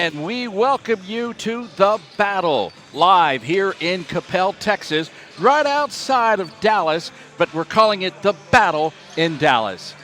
and we welcome you to The Battle, live here in Coppell, Texas, right outside of Dallas, but we're calling it The Battle in Dallas.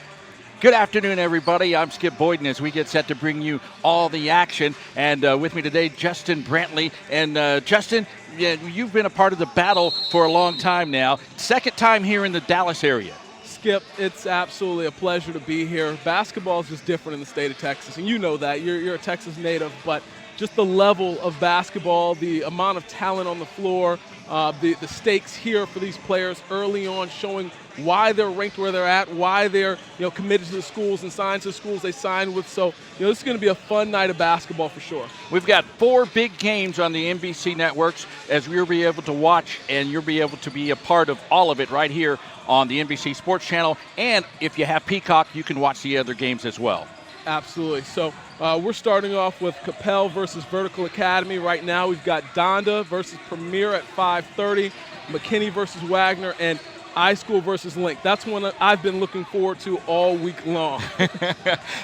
Good afternoon, everybody. I'm Skip Boyden as we get set to bring you all the action. And with me today, Justin Brantley. And Justin, you've been a part of The Battle for a long time now. Second time here in the Dallas area. Skip, it's absolutely a pleasure to be here. Basketball is just different in the state of Texas, and you know that. You're a Texas native, but just the level of basketball, the amount of talent on the floor, the stakes here for these players early on, showing why they're ranked where they're at, why they're committed to the schools and signed to the schools they signed with. So this is going to be a fun night of basketball for sure. We've got 4 big games on the NBC networks as you'll be able to watch, and you'll be able to be a part of all of it right here on the NBC Sports Channel. And if you have Peacock, you can watch the other games as well. Absolutely. So we're starting off with Coppell versus Vertical Academy. Right now we've got Donda versus Premier at 5:30, McKinney versus Wagner, and iSchool versus Link. That's one I've been looking forward to all week long.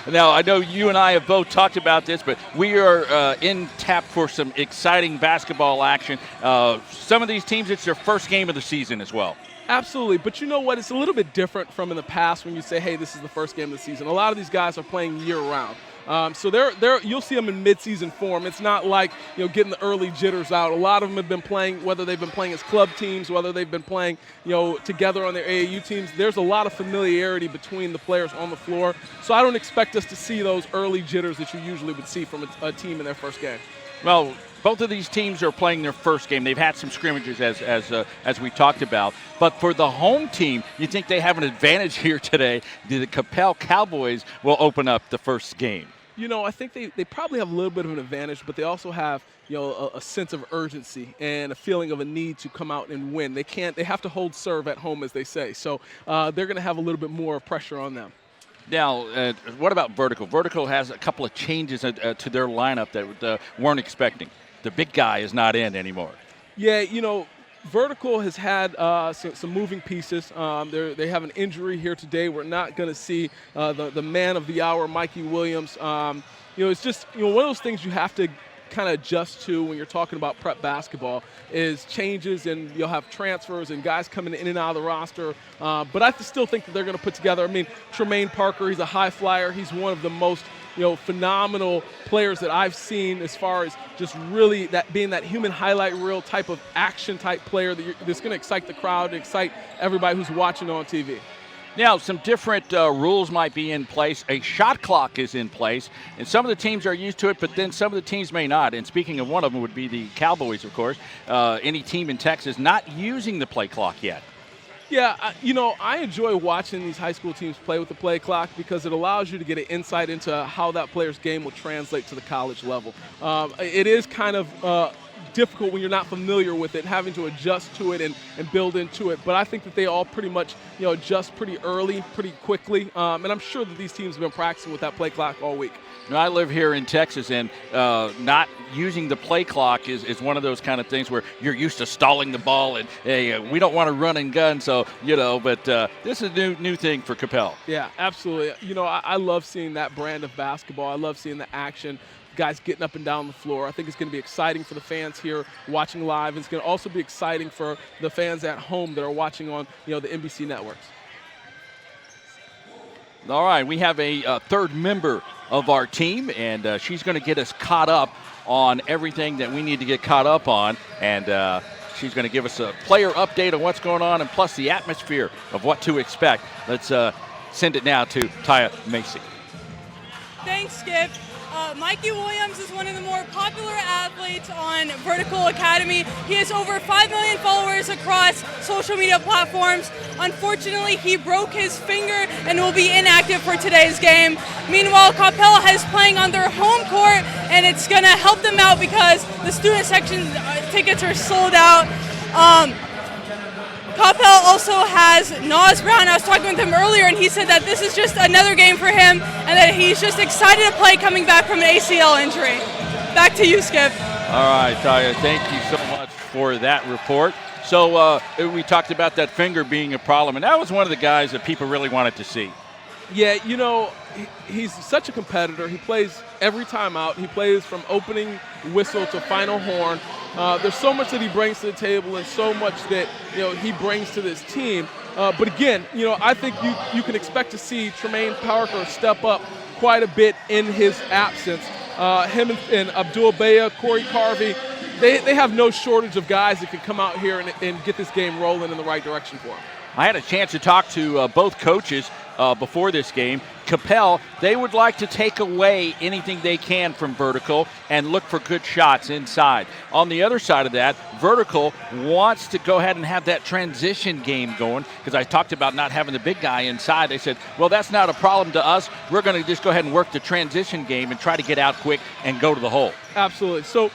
Now, I know you and I have both talked about this, but we are in tap for some exciting basketball action. Some of these teams, it's their first game of the season as well. Absolutely, but you know what? It's a little bit different from in the past when you say, hey, this is the first game of the season. A lot of these guys are playing year-round. So you'll see them in mid-season form. It's not like getting the early jitters out. A lot of them have been playing, whether they've been playing as club teams, whether they've been playing together on their AAU teams. There's a lot of familiarity between the players on the floor. So I don't expect us to see those early jitters that you usually would see from a team in their first game. Well, both of these teams are playing their first game. They've had some scrimmages, as we talked about. But for the home team, you think they have an advantage here today. The Coppell Cowboys will open up the first game. I think they probably have a little bit of an advantage, but they also have a sense of urgency and a feeling of a need to come out and win. They have to hold serve at home, as they say. So they're going to have a little bit more pressure on them. Now, what about Vertical? Vertical has a couple of changes to their lineup that weren't expecting. The big guy is not in anymore. Yeah, Vertical has had some moving pieces. They have an injury here today. We're not going to see the man of the hour, Mikey Williams. It's just one of those things you have to kind of adjust to when you're talking about prep basketball is changes, and you'll have transfers and guys coming in and out of the roster. But I still think that they're going to put together. I mean, Tremaine Parker, he's a high flyer. He's one of the most phenomenal players that I've seen as far as just really being that human highlight reel type of action type player that's going to excite the crowd and excite everybody who's watching on TV. Now, some different rules might be in place. A shot clock is in place, and some of the teams are used to it, but then some of the teams may not. And speaking of one of them would be the Cowboys, of course. Any team in Texas not using the play clock yet. Yeah, I enjoy watching these high school teams play with the play clock because it allows you to get an insight into how that player's game will translate to the college level. It is kind of difficult when you're not familiar with it, having to adjust to it and build into it. But I think that they all pretty much adjust pretty early, pretty quickly. And I'm sure that these teams have been practicing with that play clock all week. Now, I live here in Texas, and not using the play clock is one of those kind of things where you're used to stalling the ball, and hey, we don't want to run and gun, so but this is a new thing for Coppell. Yeah, absolutely. I love seeing that brand of basketball. I love seeing the action, guys getting up and down the floor. I think it's going to be exciting for the fans here watching live. It's going to also be exciting for the fans at home that are watching on the NBC networks. All right, we have a third member of our team, and she's going to get us caught up on everything that we need to get caught up on, and she's going to give us a player update on what's going on and plus the atmosphere of what to expect. Let's send it now to Taya Macy. Thanks, Skip. Mikey Williams is one of the more popular athletes on Vertical Academy. He has over 5 million followers across social media platforms. Unfortunately, he broke his finger and will be inactive for today's game. Meanwhile, Coppell is playing on their home court, and it's going to help them out because the student section tickets are sold out. Coppell also has Nas Brown. I was talking with him earlier, and he said that this is just another game for him and that he's just excited to play coming back from an ACL injury. Back to you, Skip. All right, Taya, thank you so much for that report. So we talked about that finger being a problem, and that was one of the guys that people really wanted to see. Yeah, he's such a competitor. He plays every time out. He plays from opening whistle to final horn. There's so much that he brings to the table and so much that, he brings to this team. But again, I think you can expect to see Tremaine Parker step up quite a bit in his absence. Him and Abdul Baya, Corey Carvey, they have no shortage of guys that can come out here and get this game rolling in the right direction for them. I had a chance to talk to both coaches before this game. Coppell, they would like to take away anything they can from Vertical and look for good shots inside. On the other side of that, Vertical wants to go ahead and have that transition game going, because I talked about not having the big guy inside. They said, well, that's not a problem to us. We're going to just go ahead and work the transition game and try to get out quick and go to the hole. Absolutely. So,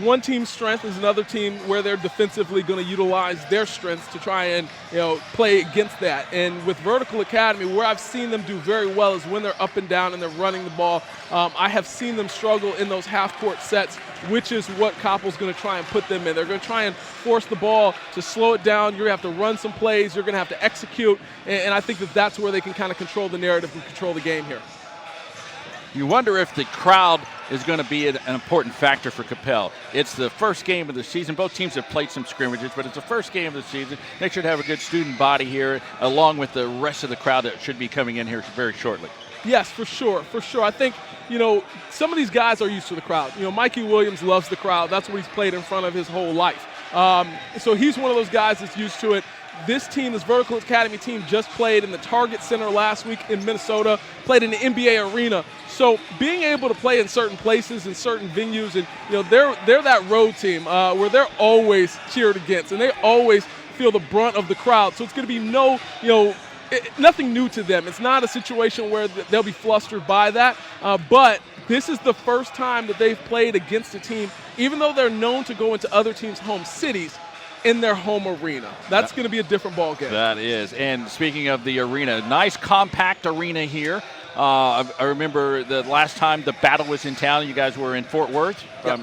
one team's strength is another team where they're defensively going to utilize their strengths to try and, play against that. And with Vertical Academy, where I've seen them do very well is when they're up and down and they're running the ball. I have seen them struggle in those half-court sets, which is what Coppell's going to try and put them in. They're going to try and force the ball to slow it down. You're going to have to run some plays. You're going to have to execute. And I think that's where they can kind of control the narrative and control the game here. You wonder if the crowd is going to be an important factor for Coppell. It's the first game of the season. Both teams have played some scrimmages, but it's the first game of the season. They should have a good student body here, along with the rest of the crowd that should be coming in here very shortly. Yes, for sure. I think, some of these guys are used to the crowd. Mikey Williams loves the crowd. That's what he's played in front of his whole life. So he's one of those guys that's used to it. This Vertical Academy team, just played in the Target Center last week in Minnesota, played in the NBA arena. So being able to play in certain places and certain venues, and they're that road team where they're always cheered against, and they always feel the brunt of the crowd. So it's going to be nothing new to them. It's not a situation where they'll be flustered by that. But this is the first time that they've played against a team, even though they're known to go into other teams' home cities, in their home arena. That's going to be a different ball game. That is. And speaking of the arena, nice compact arena here. I remember the last time the battle was in town, you guys were in Fort Worth. Yep.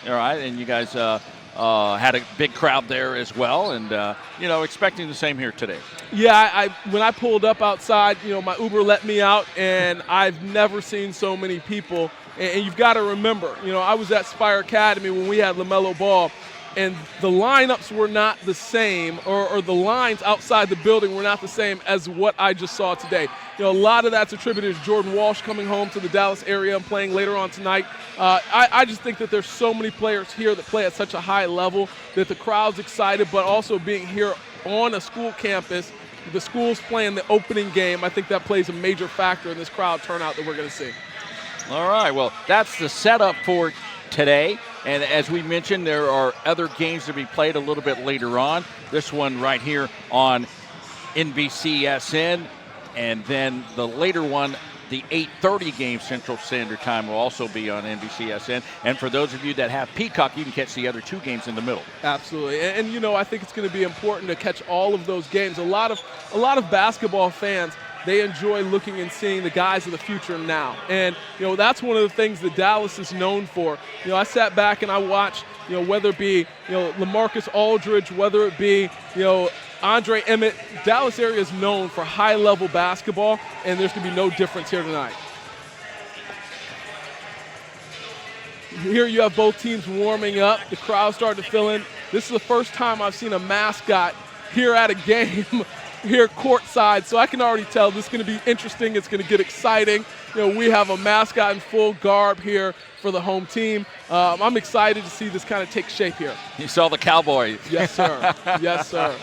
All right, and you guys had a big crowd there as well, and expecting the same here today. Yeah, when I pulled up outside, my Uber let me out, and I've never seen so many people. And you've got to remember, I was at Spire Academy when we had LaMelo Ball, and the lineups were not the same, or the lines outside the building were not the same as what I just saw today. A lot of that's attributed to Jordan Walsh coming home to the Dallas area and playing later on tonight. I just think that there's so many players here that play at such a high level that the crowd's excited, but also being here on a school campus, the school's playing the opening game, I think that plays a major factor in this crowd turnout that we're going to see. All right, well, that's the setup for today. And as we mentioned, there are other games to be played a little bit later on. This one right here on NBCSN. And then the later one, the 8:30 game Central Standard Time, will also be on NBCSN. And for those of you that have Peacock, you can catch the other two games in the middle. Absolutely. And I think it's going to be important to catch all of those games. A lot of basketball fans, they enjoy looking and seeing the guys of the future now. And, that's one of the things that Dallas is known for. I sat back and I watched, whether it be, LaMarcus Aldridge, whether it be, Andre Emmett. Dallas area is known for high-level basketball, and there's going to be no difference here tonight. Here you have both teams warming up. The crowd starting to fill in. This is the first time I've seen a mascot here at a game here courtside, so I can already tell this is going to be interesting. It's going to get exciting. We have a mascot in full garb here for the home team. I'm excited to see this kind of take shape here. You saw the Cowboys. Yes, sir. Yes, sir.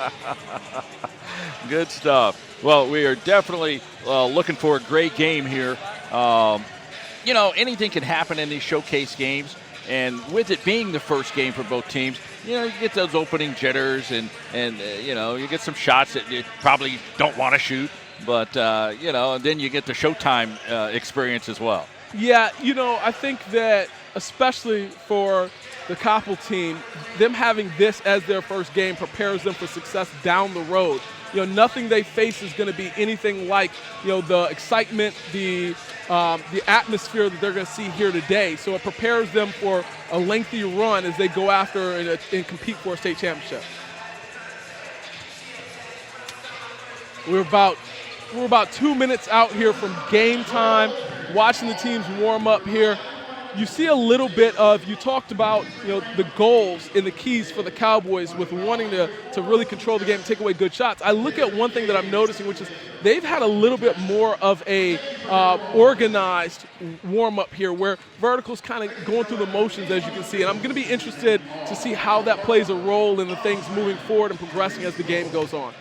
Good stuff. Well, we are definitely looking for a great game here. Anything can happen in these showcase games. And with it being the first game for both teams, you get those opening jitters and you get some shots that you probably don't want to shoot. But, and then you get the Showtime experience as well. Yeah, I think that especially for the Coppell team, them having this as their first game prepares them for success down the road. Nothing they face is going to be anything like, the excitement, the atmosphere that they're going to see here today. So it prepares them for a lengthy run as they go after and compete for a state championship. We're about we're about 2 minutes out here from game time, watching the teams warm up here. You see a little bit of, you talked about, the goals and the keys for the Cowboys with wanting to really control the game and take away good shots. I look at one thing that I'm noticing, which is they've had a little bit more of a organized warm-up here where Vertical's kind of going through the motions, as you can see. And I'm going to be interested to see how that plays a role in the things moving forward and progressing as the game goes on.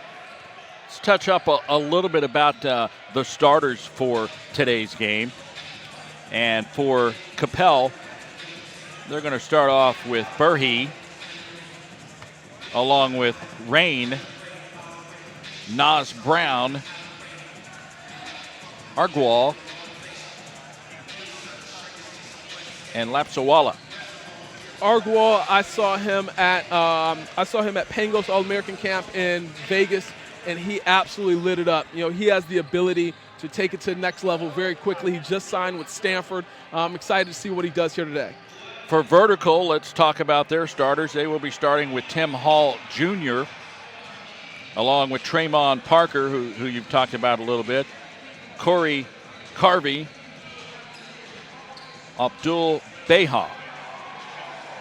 Let's touch up a little bit about the starters for today's game. And for Coppell, they're going to start off with Burhi, along with Rain, Nas Brown, Argual, and Lapsawala. Argual, I saw him at Pangos All-American Camp in Vegas, and he absolutely lit it up. He has the ability to take it to the next level very quickly. He just signed with Stanford. I'm excited to see what he does here today. For Vertical, let's talk about their starters. They will be starting with Tim Hall Jr., along with Tremont Parker, who you've talked about a little bit, Corey Carvey, Abdul Beha,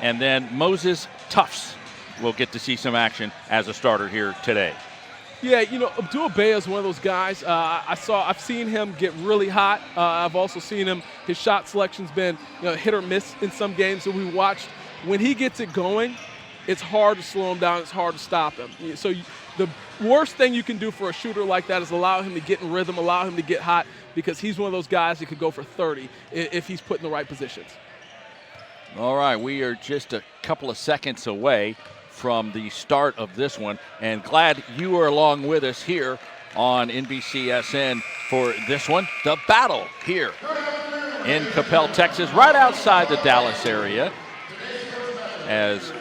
and then Moses Tufts will get to see some action as a starter here today. Yeah, Abdul Bey is one of those guys. I've seen him get really hot. I've also seen him. His shot selection's been hit or miss in some games that we watched. When he gets it going, it's hard to slow him down. It's hard to stop him. So the worst thing you can do for a shooter like that is allow him to get in rhythm, allow him to get hot, because he's one of those guys that could go for 30 if he's put in the right positions. All right, we are just a couple of seconds away from the start of this one, and glad you are along with us here on NBCSN for this one. The battle here in Coppell, Texas, right outside the Dallas area, as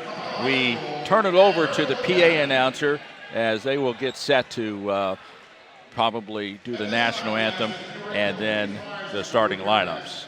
we turn it over to the PA announcer as they will get set to probably do the national anthem and then the starting lineups.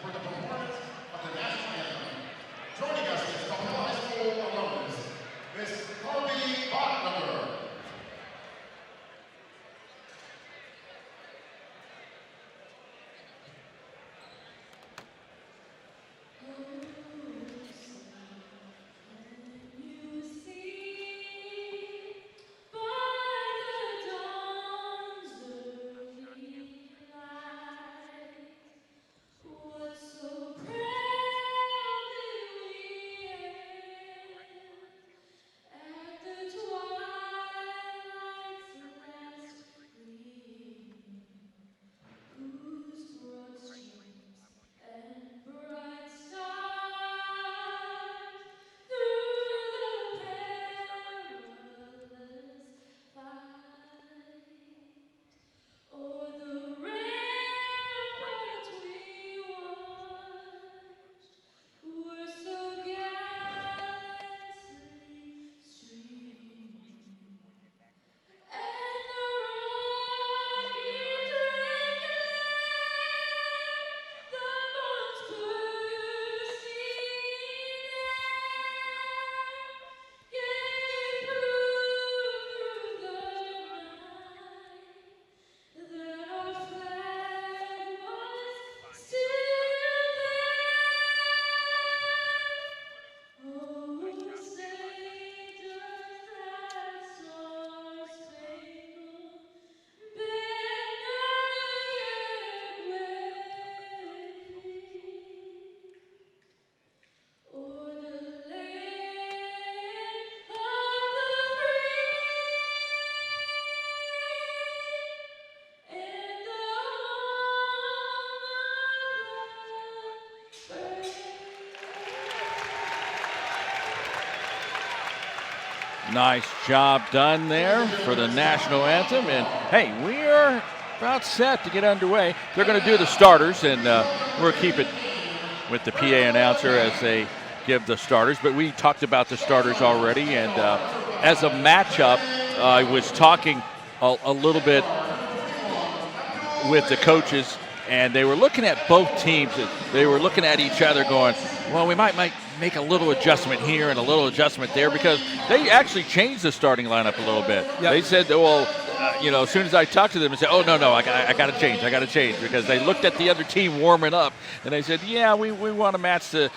Nice job done there for the national anthem. And hey, we are about set to get underway. They're going to do the starters, and we'll keep it with the PA announcer as they give the starters. But we talked about the starters already, and as a matchup, I was talking a little bit with the coaches, and they were looking at both teams. They were looking at each other going, well, we might make a little adjustment here and a little adjustment there, because they actually changed the starting lineup a little bit. Yep. They said, well, as soon as I talked to them and said, oh, no, I got to change, because they looked at the other team warming up, and they said, yeah, we want to match the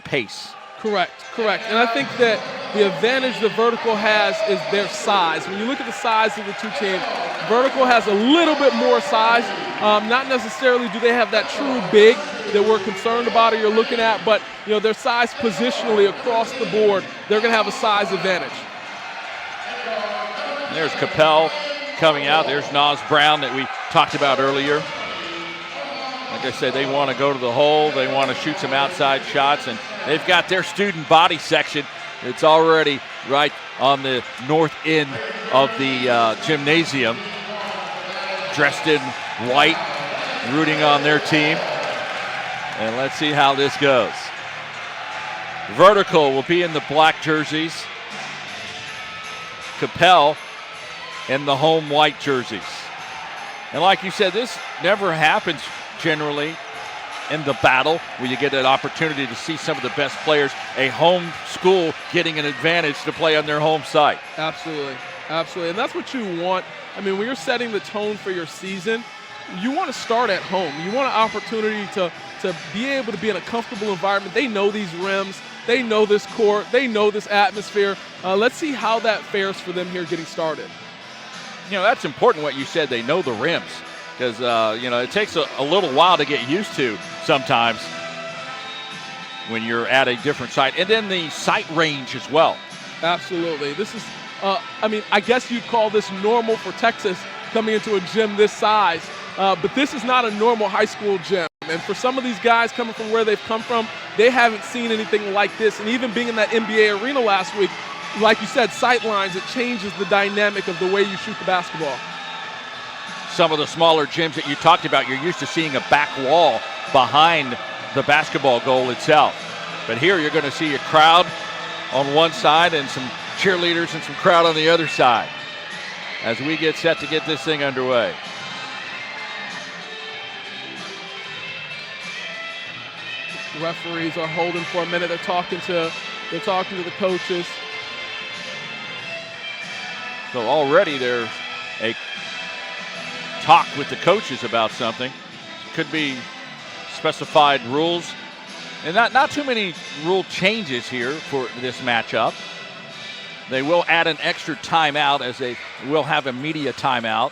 pace. Correct. And I think that the advantage the Vertical has is their size. When you look at the size of the two teams, Vertical has a little bit more size. Not necessarily do they have that true big that we're concerned about or you're looking at, but their size positionally across the board, they're going to have a size advantage. There's Coppell coming out. There's Nas Brown that we talked about earlier. Like I said, they want to go to the hole. They want to shoot some outside shots, and they've got their student body section. It's already right on the north end of the gymnasium, dressed in white, rooting on their team. And let's see how this goes. Vertical will be in the black jerseys. Coppell in the home white jerseys. And like you said, this never happens generally in the battle where you get an opportunity to see some of the best players, a home school getting an advantage to play on their home site. Absolutely. And that's what you want. I mean, when you're setting the tone for your season, you want to start at home. You want an opportunity to be able to be in a comfortable environment. They know these rims. They know this court. They know this atmosphere. Let's see how that fares for them here getting started. That's important what you said. They know the rims. Because, it takes a little while to get used to sometimes when you're at a different site. And then the sight range as well. Absolutely. This is, I guess you'd call this normal for Texas coming into a gym this size. But this is not a normal high school gym. And for some of these guys coming from where they've come from, they haven't seen anything like this. And even being in that NBA arena last week, like you said, sight lines, it changes the dynamic of the way you shoot the basketball. Some of the smaller gyms that you talked about, you're used to seeing a back wall behind the basketball goal itself. But here you're going to see a crowd on one side and some cheerleaders and some crowd on the other side as we get set to get this thing underway. The referees are holding for a minute. They're talking to the coaches. So already there's a talk with the coaches about something. Could be specified rules, and not too many rule changes here for this matchup. They will add an extra timeout, as they will have a media timeout.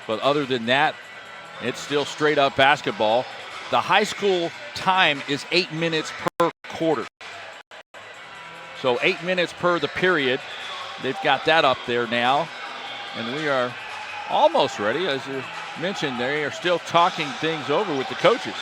But other than that, it's still straight up basketball. The high school time is 8 minutes per quarter. So 8 minutes per the period. They've got that up there now. And we are almost ready. As you mentioned, they are still talking things over with the coaches.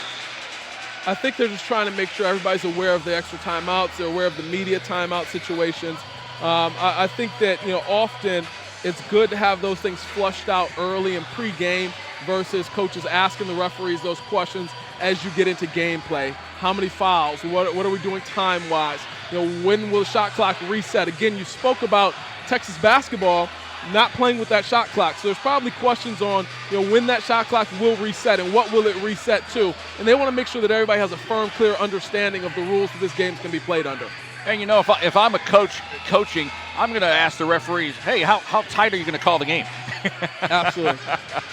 I think they're just trying to make sure everybody's aware of the extra timeouts. They're aware of the media timeout situations. I think that often it's good to have those things flushed out early in pregame versus coaches asking the referees those questions as you get into gameplay. How many fouls? What are we doing time-wise? When will the shot clock reset? Again, you spoke about Texas basketball not playing with that shot clock. So there's probably questions on when that shot clock will reset and what will it reset to. And they want to make sure that everybody has a firm, clear understanding of the rules that this game can be played under. And if I'm a coach coaching, I'm going to ask the referees, hey, how tight are you going to call the game? Absolutely.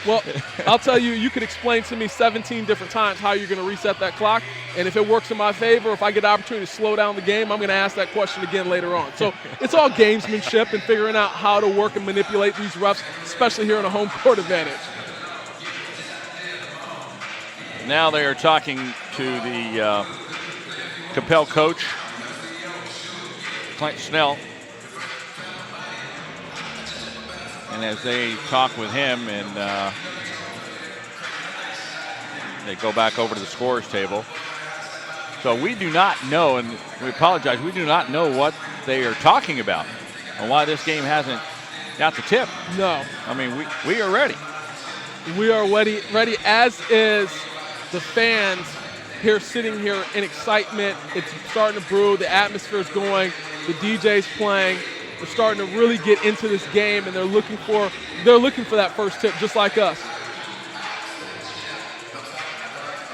Well, I'll tell you, you could explain to me 17 different times how you're going to reset that clock. And if it works in my favor, if I get the opportunity to slow down the game, I'm going to ask that question again later on. So it's all gamesmanship and figuring out how to work and manipulate these refs, especially here in a home court advantage. Now they are talking to the Coppell coach, Clint Snell. And as they talk with him, and they go back over to the scorer's table. So we do not know, and we apologize, we do not know what they are talking about and why this game hasn't got the tip. No. I mean, we are ready. We are ready, as is the fans here sitting here in excitement. It's starting to brew. The atmosphere is going. The DJ's playing. They're starting to really get into this game, and they're looking for that first tip, just like us.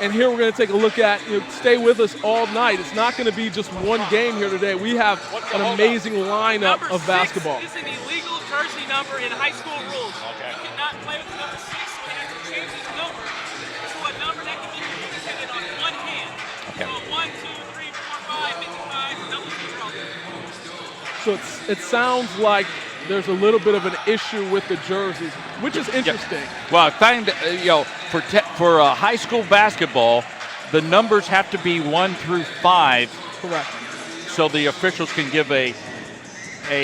And here we're going to take a look at, stay with us all night. It's not going to be just one game here today. We have an amazing lineup of basketball. Is an illegal jersey number in high school rules. Okay. He cannot play with the number 6, so he has to change his number to a number that can be communicated on one hand. Okay. So 1, 2, 3, 4, 5, 55, double 0. So it sounds like there's a little bit of an issue with the jerseys, which is interesting. Yeah. Well, I find for high school basketball, the numbers have to be 1 through 5. Correct. So the officials can give a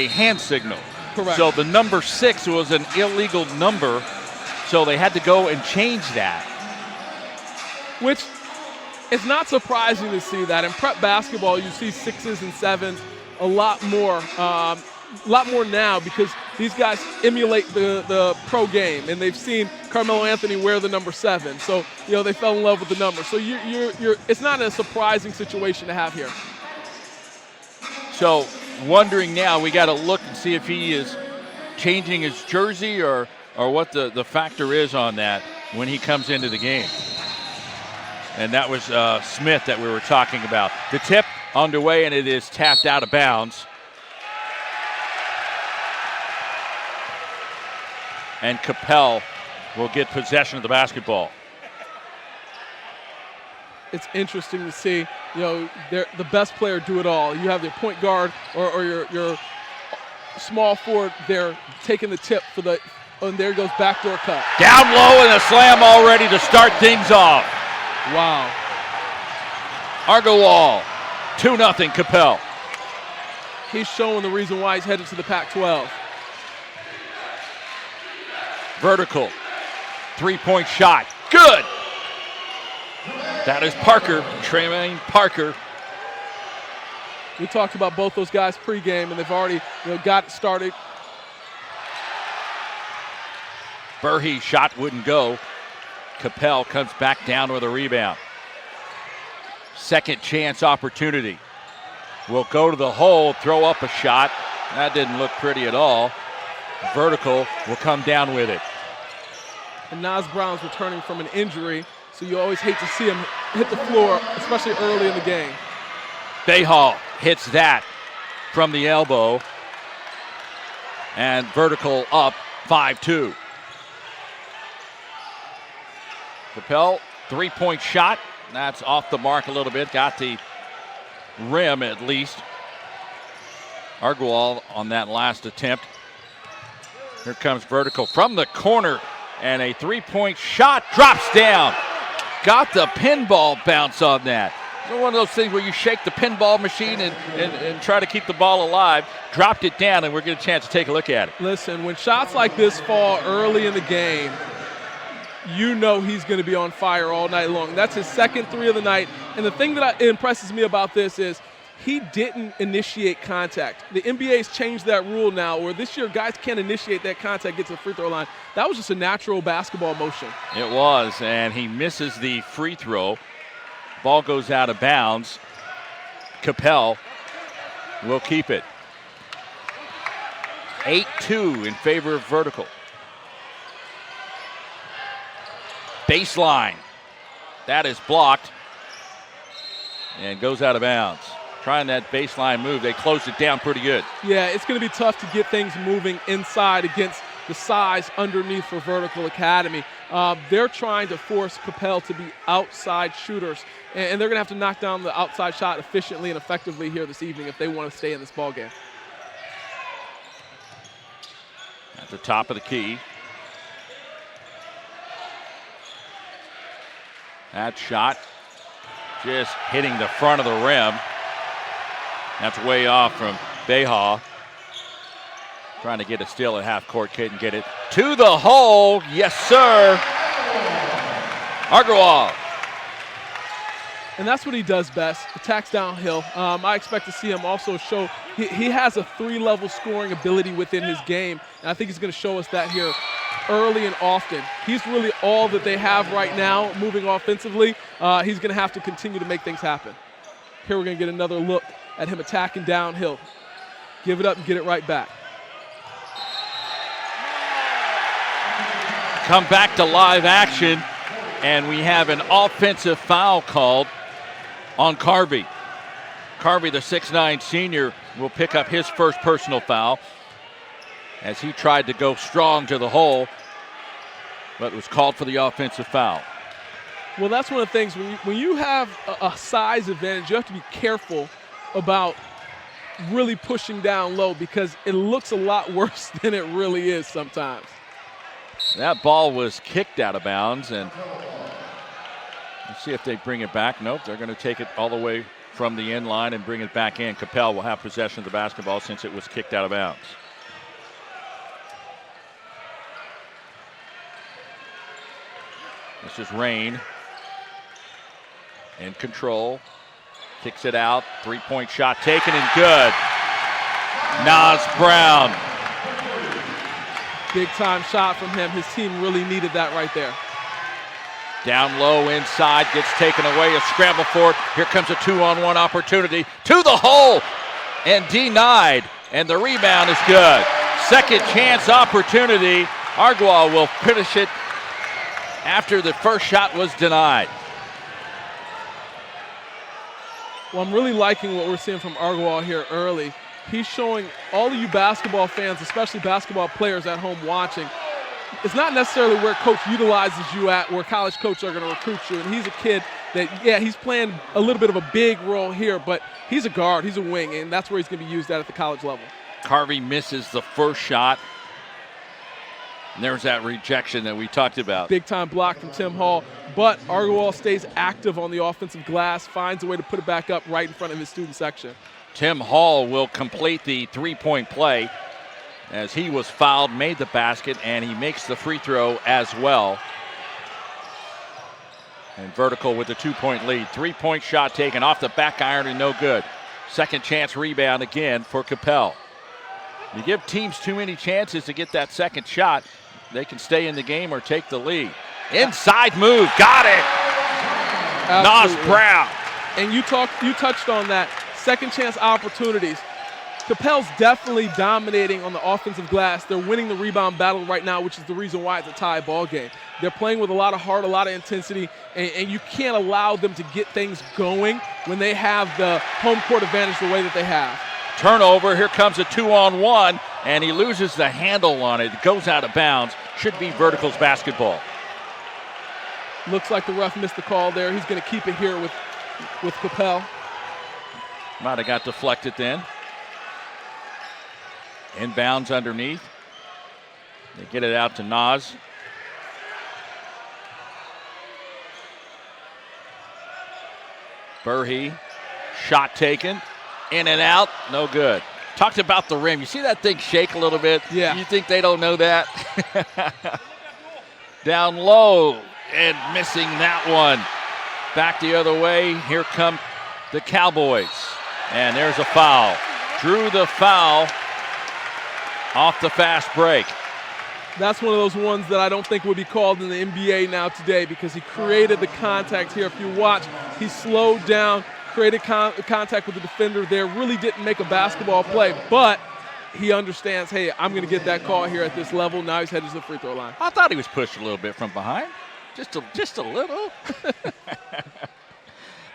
hand signal. Correct. So the number 6 was an illegal number, so they had to go and change that. Which is not surprising to see that. In prep basketball, you see 6s and 7s a lot more now because these guys emulate the pro game, and they've seen Carmelo Anthony wear the number 7. So, they fell in love with the number. So it's not a surprising situation to have here. So wondering now, we got to look and see if he is changing his jersey or what the factor is on that when he comes into the game. And that was Smith that we were talking about. The tip underway, and it is tapped out of bounds. And Coppell will get possession of the basketball. It's interesting to see, the best player do it all. You have your point guard or your small forward there taking the tip and there goes backdoor cut. Down low and a slam already to start things off. Wow. Argowal, 2-0 Coppell. He's showing the reason why he's headed to the Pac-12. Vertical, 3-point shot, good. That is Parker, Tremaine Parker. We talked about both those guys pregame, and they've already got it started. Burhey's shot wouldn't go. Coppell comes back down with a rebound. Second chance opportunity. Will go to the hole, throw up a shot. That didn't look pretty at all. Vertical will come down with it. And Nas Brown's returning from an injury, so you always hate to see him hit the floor, especially early in the game. Bayhall hits that from the elbow. And Vertical up 5-2. Coppell, 3-point shot. That's off the mark a little bit. Got the rim at least. Argowal on that last attempt. Here comes Vertical from the corner. And a 3-point shot drops down. Got the pinball bounce on that. It's one of those things where you shake the pinball machine and try to keep the ball alive. Dropped it down, and we're getting a chance to take a look at it. Listen, when shots like this fall early in the game, he's going to be on fire all night long. That's his second 3 of the night. And the thing that impresses me about this is he didn't initiate contact. The NBA's changed that rule now where this year guys can't initiate that contact, get to the free throw line. That was just a natural basketball motion. It was, and he misses the free throw. Ball goes out of bounds. Coppell will keep it. 8-2 in favor of Vertical. Baseline. That is blocked and goes out of bounds. Trying that baseline move. They closed it down pretty good. Yeah, it's going to be tough to get things moving inside against the size underneath for Vertical Academy. They're trying to force Coppell to be outside shooters, and they're going to have to knock down the outside shot efficiently and effectively here this evening if they want to stay in this ballgame. At the top of the key. That shot just hitting the front of the rim. That's way off from Bayhall. Trying to get a steal at half court, couldn't get it. To the hole, yes sir. Argowal. And that's what he does best, attacks downhill. I expect to see him also show, he has a 3-level scoring ability within his game, and I think he's going to show us that here early and often. He's really all that they have right now moving offensively. He's going to have to continue to make things happen. Here we're going to get another look at him attacking downhill. Give it up and get it right back. Come back to live action, and we have an offensive foul called on Carvey. Carvey, the 6'9" senior, will pick up his first personal foul. as he tried to go strong to the hole, but was called for the offensive foul. Well, that's one of the things. When you have a size advantage, you have to be careful about really pushing down low because it looks a lot worse than it really is sometimes. That ball was kicked out of bounds, and let's see if they bring it back. Nope, they're going to take it all the way from the end line and bring it back in. Coppell will have possession of the basketball since it was kicked out of bounds. This is Rain in control. Kicks it out. Three-point shot taken and good. Nas Brown. Big time shot from him. His team really needed that right there. Down low inside, gets taken away, a scramble for it. Here comes a 2-on-1 opportunity to the hole and denied, and the rebound is good. Second chance opportunity. Argual will finish it after the first shot was denied. Well, I'm really liking what we're seeing from Argual here early. He's showing all of you basketball fans, especially basketball players at home watching, it's not necessarily where coach utilizes you at, where college coaches are going to recruit you. And he's a kid that, yeah, he's playing a little bit of a big role here, but he's a guard, he's a wing, and that's where he's going to be used at the college level. Carvey misses the first shot. And there's that rejection that we talked about. Big time block from Tim Hall, but Argual stays active on the offensive glass, finds a way to put it back up right in front of his student section. Tim Hall will complete the three-point play as he was fouled, made the basket, and he makes the free throw as well. And Vertical with the 2-point lead. Three-point shot taken off the back iron and no good. Second chance rebound again for Coppell. You give teams too many chances to get that second shot, they can stay in the game or take the lead. Inside move, got it. Absolutely. Nas Brown. And you touched on that. Second chance opportunities. Coppell's definitely dominating on the offensive glass. They're winning the rebound battle right now, which is the reason why it's a tie ball game. They're playing with a lot of heart, a lot of intensity, and you can't allow them to get things going when they have the home court advantage the way that they have. Turnover, here comes a 2-on-1, and he loses the handle on it. It goes out of bounds. Should be Vertical's basketball. Looks like the ref missed the call there. He's going to keep it here with Coppell. Might have got deflected then. Inbounds underneath. They get it out to Nas. Burhi, shot taken. In and out, no good. Talked about the rim. You see that thing shake a little bit? Yeah. You think they don't know that? Down low and missing that one. Back the other way. Here come the Cowboys. And there's a foul. Drew the foul off the fast break. That's one of those ones that I don't think would be called in the NBA now today because he created the contact here. If you watch, he slowed down, created contact with the defender there, really didn't make a basketball play, but he understands, hey, I'm going to get that call here at this level. Now he's headed to the free throw line. I thought he was pushed a little bit from behind. Just a little.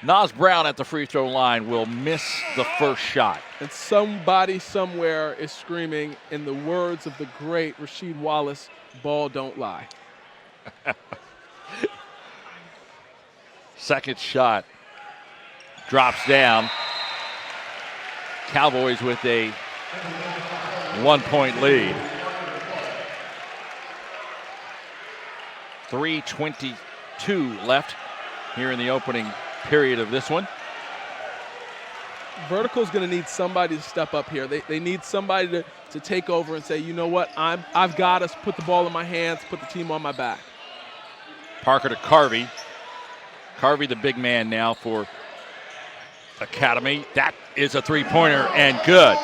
Nas Brown at the free throw line will miss the first shot. And somebody somewhere is screaming, in the words of the great Rasheed Wallace, ball don't lie. Second shot drops down. Cowboys with a 1-point lead. 3:22 left here in the opening period of this one. Vertical's going to need somebody to step up here. They need somebody to take over and say, you know what, I've got us, put the ball in my hands, put the team on my back. Parker to Carvey. Carvey the big man now for Academy. That is a three-pointer and good.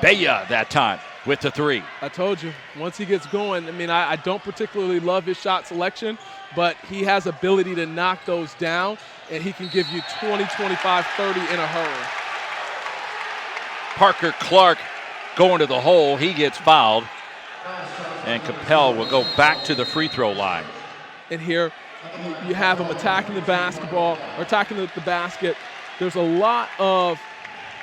Baya that time with the three. I told you, once he gets going, I mean, I don't particularly love his shot selection, but he has ability to knock those down, and he can give you 20, 25, 30 in a hurry. Parker Clark going to the hole. He gets fouled. And Coppell will go back to the free throw line. And here you have him attacking the basketball, or attacking the basket. There's a lot of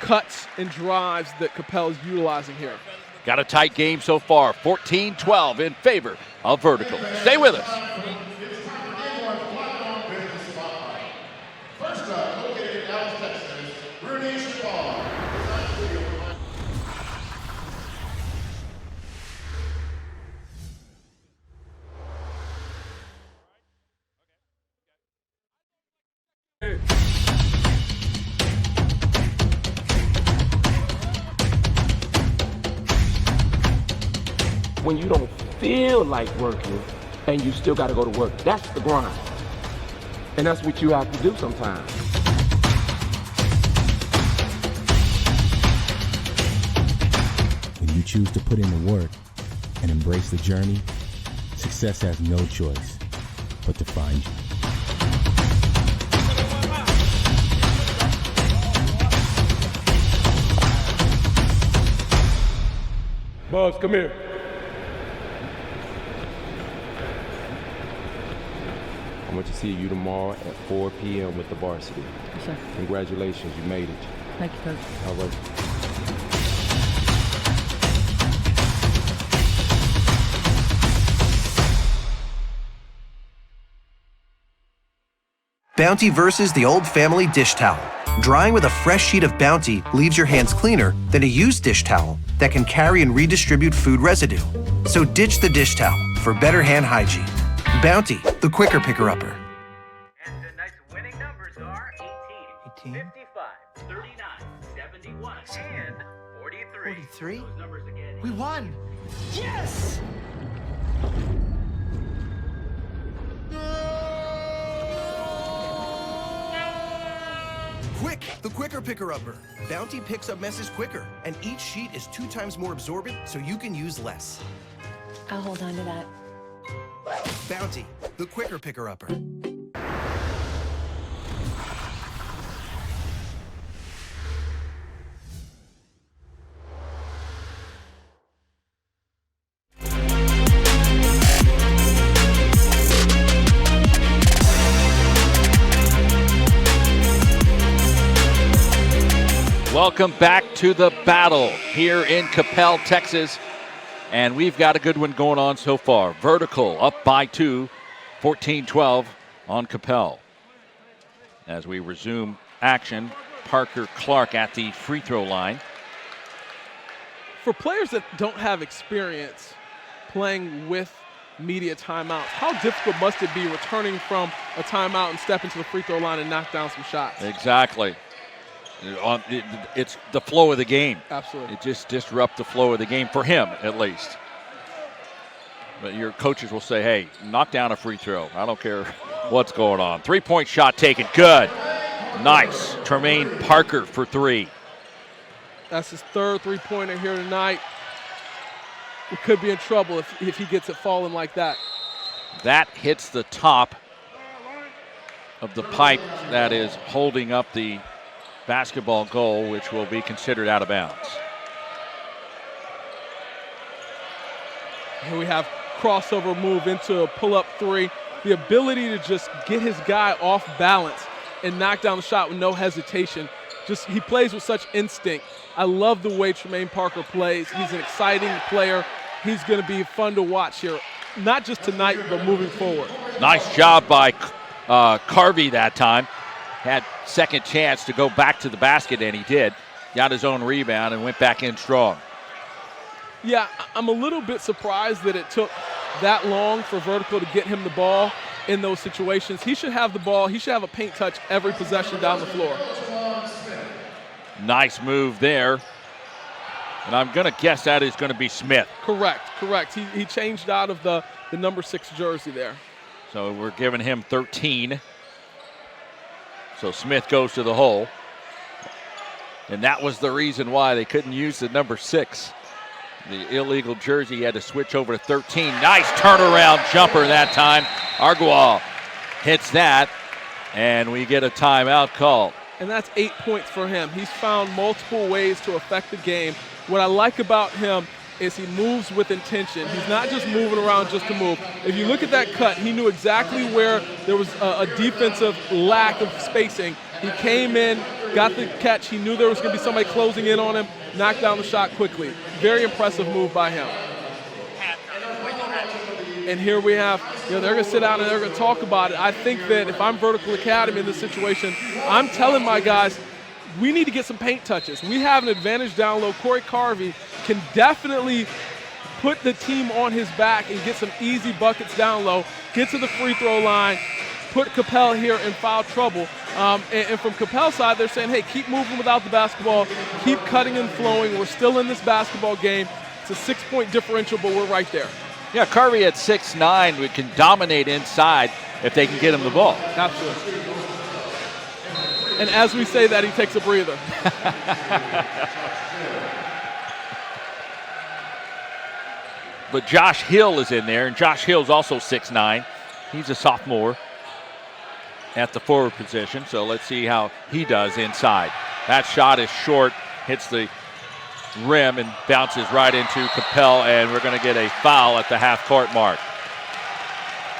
cuts and drives that Coppell is utilizing here. Got a tight game so far, 14-12 in favor of Vertical. Stay with us. When you don't feel like working and you still got to go to work, that's the grind. And that's what you have to do sometimes. When you choose to put in the work and embrace the journey, success has no choice but to find you. Buzz, come here. I want to see you tomorrow at 4 p.m. with the varsity. Yes, sir. Congratulations, you made it. Thank you, Coach. All right. Bounty versus the old family dish towel. Drying with a fresh sheet of Bounty leaves your hands cleaner than a used dish towel that can carry and redistribute food residue. So ditch the dish towel for better hand hygiene. Bounty, the quicker picker-upper. And tonight's winning numbers are 18, 55, 39, 71, and 43. 43? Those numbers again. We won! Yes! Quick, the quicker picker-upper. Bounty picks up messes quicker, and each sheet is 2 times more absorbent, so you can use less. I'll hold on to that. Bounty, the quicker picker-upper. Welcome back to the battle here in Coppell, Texas. And we've got a good one going on so far. Vertical up by 2, 14-12 on Coppell. As we resume action, Parker Clark at the free throw line. For players that don't have experience playing with media timeouts, how difficult must it be returning from a timeout and stepping to the free throw line and knock down some shots? Exactly. It's the flow of the game. Absolutely. It just disrupts the flow of the game, for him at least. But your coaches will say, hey, knock down a free throw. I don't care what's going on. Three-point shot taken. Good. Nice. Tremaine Parker for 3. That's his third three-pointer here tonight. We could be in trouble if he gets it falling like that. That hits the top of the pipe that is holding up the basketball goal, which will be considered out of bounds. Here we have crossover move into a pull-up 3. The ability to just get his guy off balance and knock down the shot with no hesitation. He plays with such instinct. I love the way Tremaine Parker plays. He's an exciting player. He's going to be fun to watch here, not just tonight, but moving forward. Nice job by Carvey that time. Had second chance to go back to the basket, and he did. Got his own rebound and went back in strong. Yeah, I'm a little bit surprised that it took that long for Vertical to get him the ball in those situations. He should have the ball. He should have a paint touch every possession down the floor. Nice move there. And I'm going to guess that is going to be Smith. Correct. He changed out of the number 6 jersey there. So we're giving him 13. So Smith goes to the hole. And that was the reason why they couldn't use the number 6. The illegal jersey, he had to switch over to 13. Nice turnaround jumper that time. Argual hits that, and we get a timeout call. And that's 8 points for him. He's found multiple ways to affect the game. What I like about him is he moves with intention. He's not just moving around just to move. If you look at that cut, he knew exactly where there was a defensive lack of spacing. He came in got the catch. He knew there was going to be somebody closing in on him, knocked down the shot quickly. Very impressive move by him. And here we have, they're going to sit down and they're going to talk about it. I think that if I'm Vertical Academy in this situation, I'm telling my guys, we need to get some paint touches. We have an advantage down low. Corey Carvey can definitely put the team on his back and get some easy buckets down low, get to the free throw line, put Coppell here in foul trouble. And from Coppell's side, they're saying, hey, keep moving without the basketball, keep cutting and flowing. We're still in this basketball game. It's a 6-point differential, but we're right there. Yeah, Carvey at 6'9", we can dominate inside if they can get him the ball. Absolutely. And as we say that, he takes a breather. But Josh Hill is in there, and Josh Hill's also 6'9". He's a sophomore at the forward position, so let's see how he does inside. That shot is short, hits the rim and bounces right into Coppell, and we're going to get a foul at the half-court mark.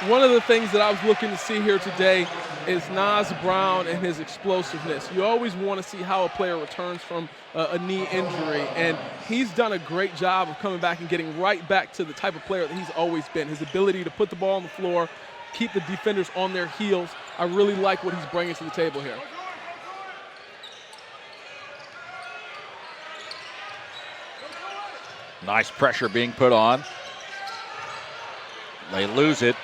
One of the things that I was looking to see here today is Nas Brown and his explosiveness. You always want to see how a player returns from a knee injury, and he's done a great job of coming back and getting right back to the type of player that he's always been. His ability to put the ball on the floor, keep the defenders on their heels. I really like what he's bringing to the table here. Nice pressure being put on. They lose it.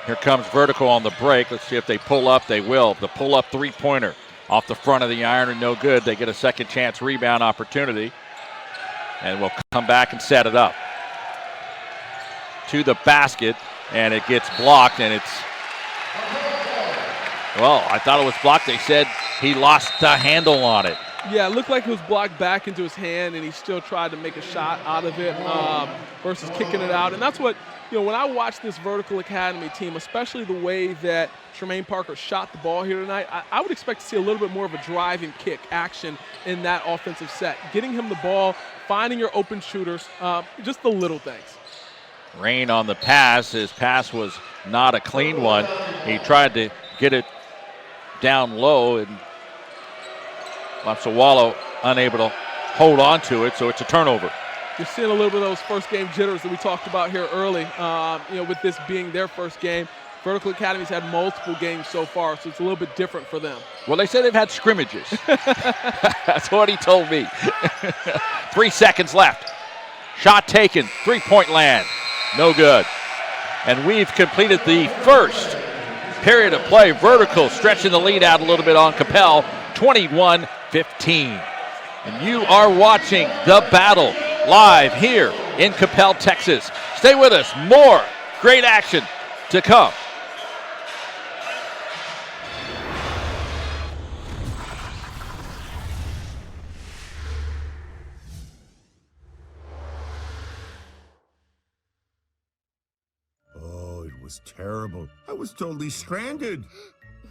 Here comes Vertical on the break. Let's see if they pull up. They will. The pull-up three-pointer off the front of the iron and no good. They get a second chance rebound opportunity. And we'll come back and set it up. To the basket, and it gets blocked, and it's, well, I thought it was blocked. They said he lost the handle on it. Yeah, it looked like it was blocked back into his hand, and he still tried to make a shot out of it versus kicking it out. And that's what, when I watch this Vertical Academy team, especially the way that Tremaine Parker shot the ball here tonight, I would expect to see a little bit more of a drive and kick action in that offensive set. Getting him the ball, finding your open shooters, just the little things. Rain on the pass. His pass was not a clean one. He tried to get it down low, and Lapsawalo unable to hold on to it, so it's a turnover. You're seeing a little bit of those first game jitters that we talked about here early. With this being their first game, Vertical Academy's had multiple games so far, so it's a little bit different for them. Well, they said they've had scrimmages. That's what he told me. 3 seconds left. Shot taken, three-point land. No good. And we've completed the first period of play. Vertical stretching the lead out a little bit on Coppell, 21-15. And you are watching The Battle live here in Coppell, Texas. Stay with us. More great action to come. Oh, it was terrible. I was totally stranded.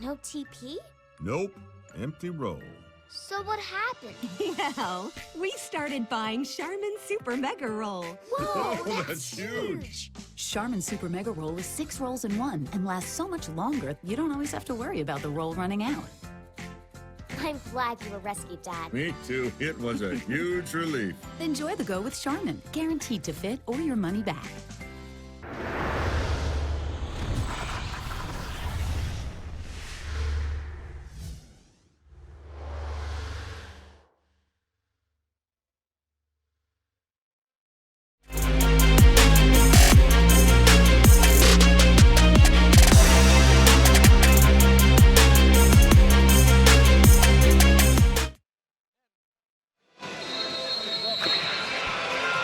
No TP? Nope. Empty roll. So what happened? Well, we started buying Charmin Super Mega Roll. Whoa, that's huge. Charmin Super Mega Roll is 6 rolls in one and lasts so much longer, you don't always have to worry about the roll running out. I'm glad you were rescued, Dad. Me too. It was a huge relief. Enjoy the go with Charmin, guaranteed to fit or your money back.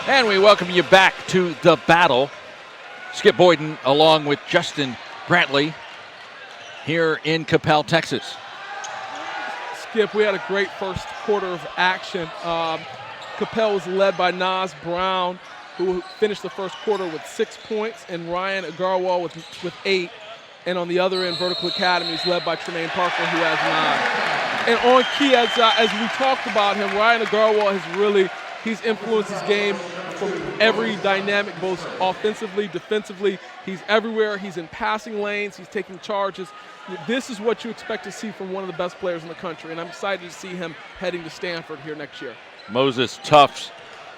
And we welcome you back to The Battle. Skip Boyden along with Justin Brantley here in Coppell, Texas. Skip, we had a great first quarter of action. Coppell was led by Nas Brown, who finished the first quarter with 6 points, and Ryan Agarwal with 8. And on the other end, Vertical Academy is led by Tremaine Parker, who has 9. And on key, as we talked about him, Ryan Agarwal has really, he's influenced his game from every dynamic, both offensively, defensively. He's everywhere. He's in passing lanes. He's taking charges. This is what you expect to see from one of the best players in the country, and I'm excited to see him heading to Stanford here next year. Moses Tufts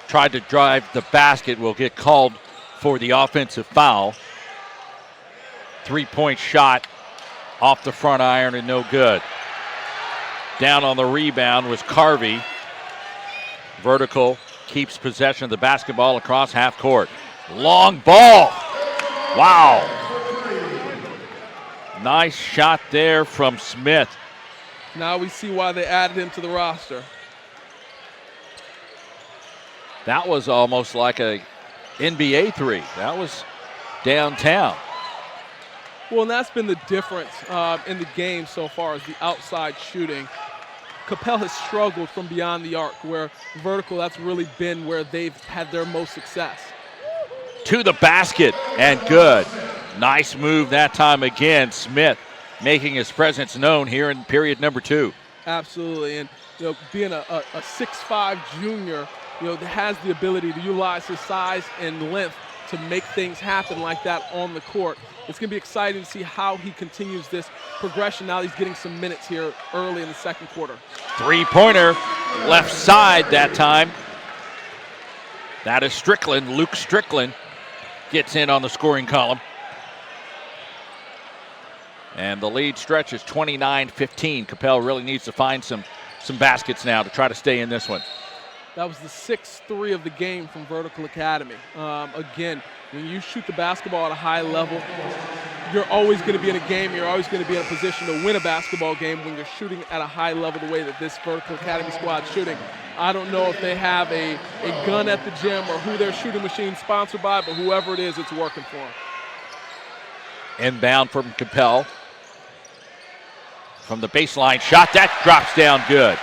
tried to drive the basket, will get called for the offensive foul. 3-point shot off the front iron and no good. Down on the rebound was Carvey. Vertical keeps possession of the basketball across half court. Long ball. Wow. Nice shot there from Smith. Now we see why they added him to the roster. That was almost like a NBA three. That was downtown. Well, and that's been the difference in the game so far, is the outside shooting. Coppell has struggled from beyond the arc, where vertical, that's really been where they've had their most success. To the basket and good. Nice move that time again. Smith making his presence known here in period number 2. Absolutely, and being a 6'5" junior, that has the ability to utilize his size and length to make things happen like that on the court. It's going to be exciting to see how he continues this progression now that he's getting some minutes here early in the second quarter. 3-pointer, left side that time. That is Strickland. Luke Strickland gets in on the scoring column. And the lead stretches 29-15. Coppell really needs to find some baskets now to try to stay in this one. That was the 6th 3 of the game from Vertical Academy. Again, when you shoot the basketball at a high level, you're always going to be in a game. You're always going to be in a position to win a basketball game when you're shooting at a high level the way that this Vertical Academy squad's shooting. I don't know if they have a gun at the gym or who their shooting machine sponsored by, but whoever it is, it's working for them. Inbound from Coppell. From the baseline shot, that drops down good.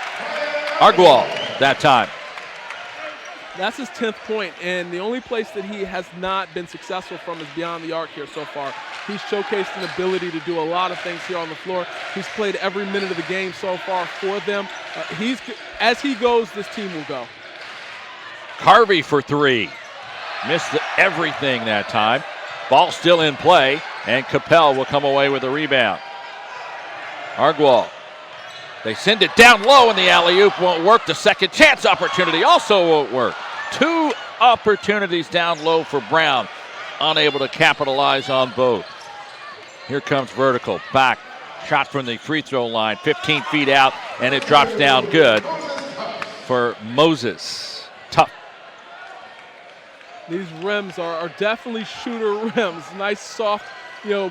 Argual that time. That's his 10th point, and the only place that he has not been successful from is beyond the arc here so far. He's showcased an ability to do a lot of things here on the floor. He's played every minute of the game so far for them. As he goes, this team will go. Carvey for 3. Missed everything that time. Ball still in play, and Coppell will come away with a rebound. Argual. They send it down low, and the alley-oop won't work. The second chance opportunity also won't work. 2 opportunities down low for Brown. Unable to capitalize on both. Here comes Vertical. Back. Shot from the free throw line. 15 feet out, and it drops down good for Moses. Tough. These rims are definitely shooter rims. Nice soft,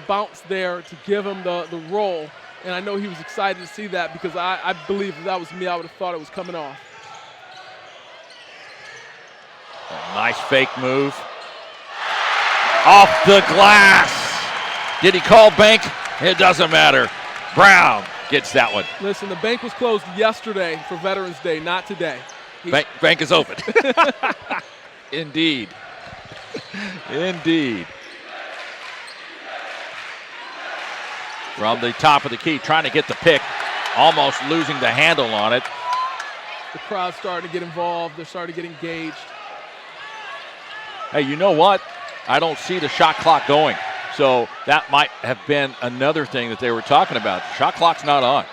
bounce there to give him the roll. And I know he was excited to see that, because I believe if that was me, I would have thought it was coming off. Nice fake move. Off the glass. Did he call bank? It doesn't matter. Brown gets that one. Listen, the bank was closed yesterday for Veterans Day, not today. Bank is open. Indeed. Indeed. From the top of the key, trying to get the pick, almost losing the handle on it. The crowd's starting to get involved. They're starting to get engaged. Hey, you know what? I don't see the shot clock going. So that might have been another thing that they were talking about. The shot clock's not on.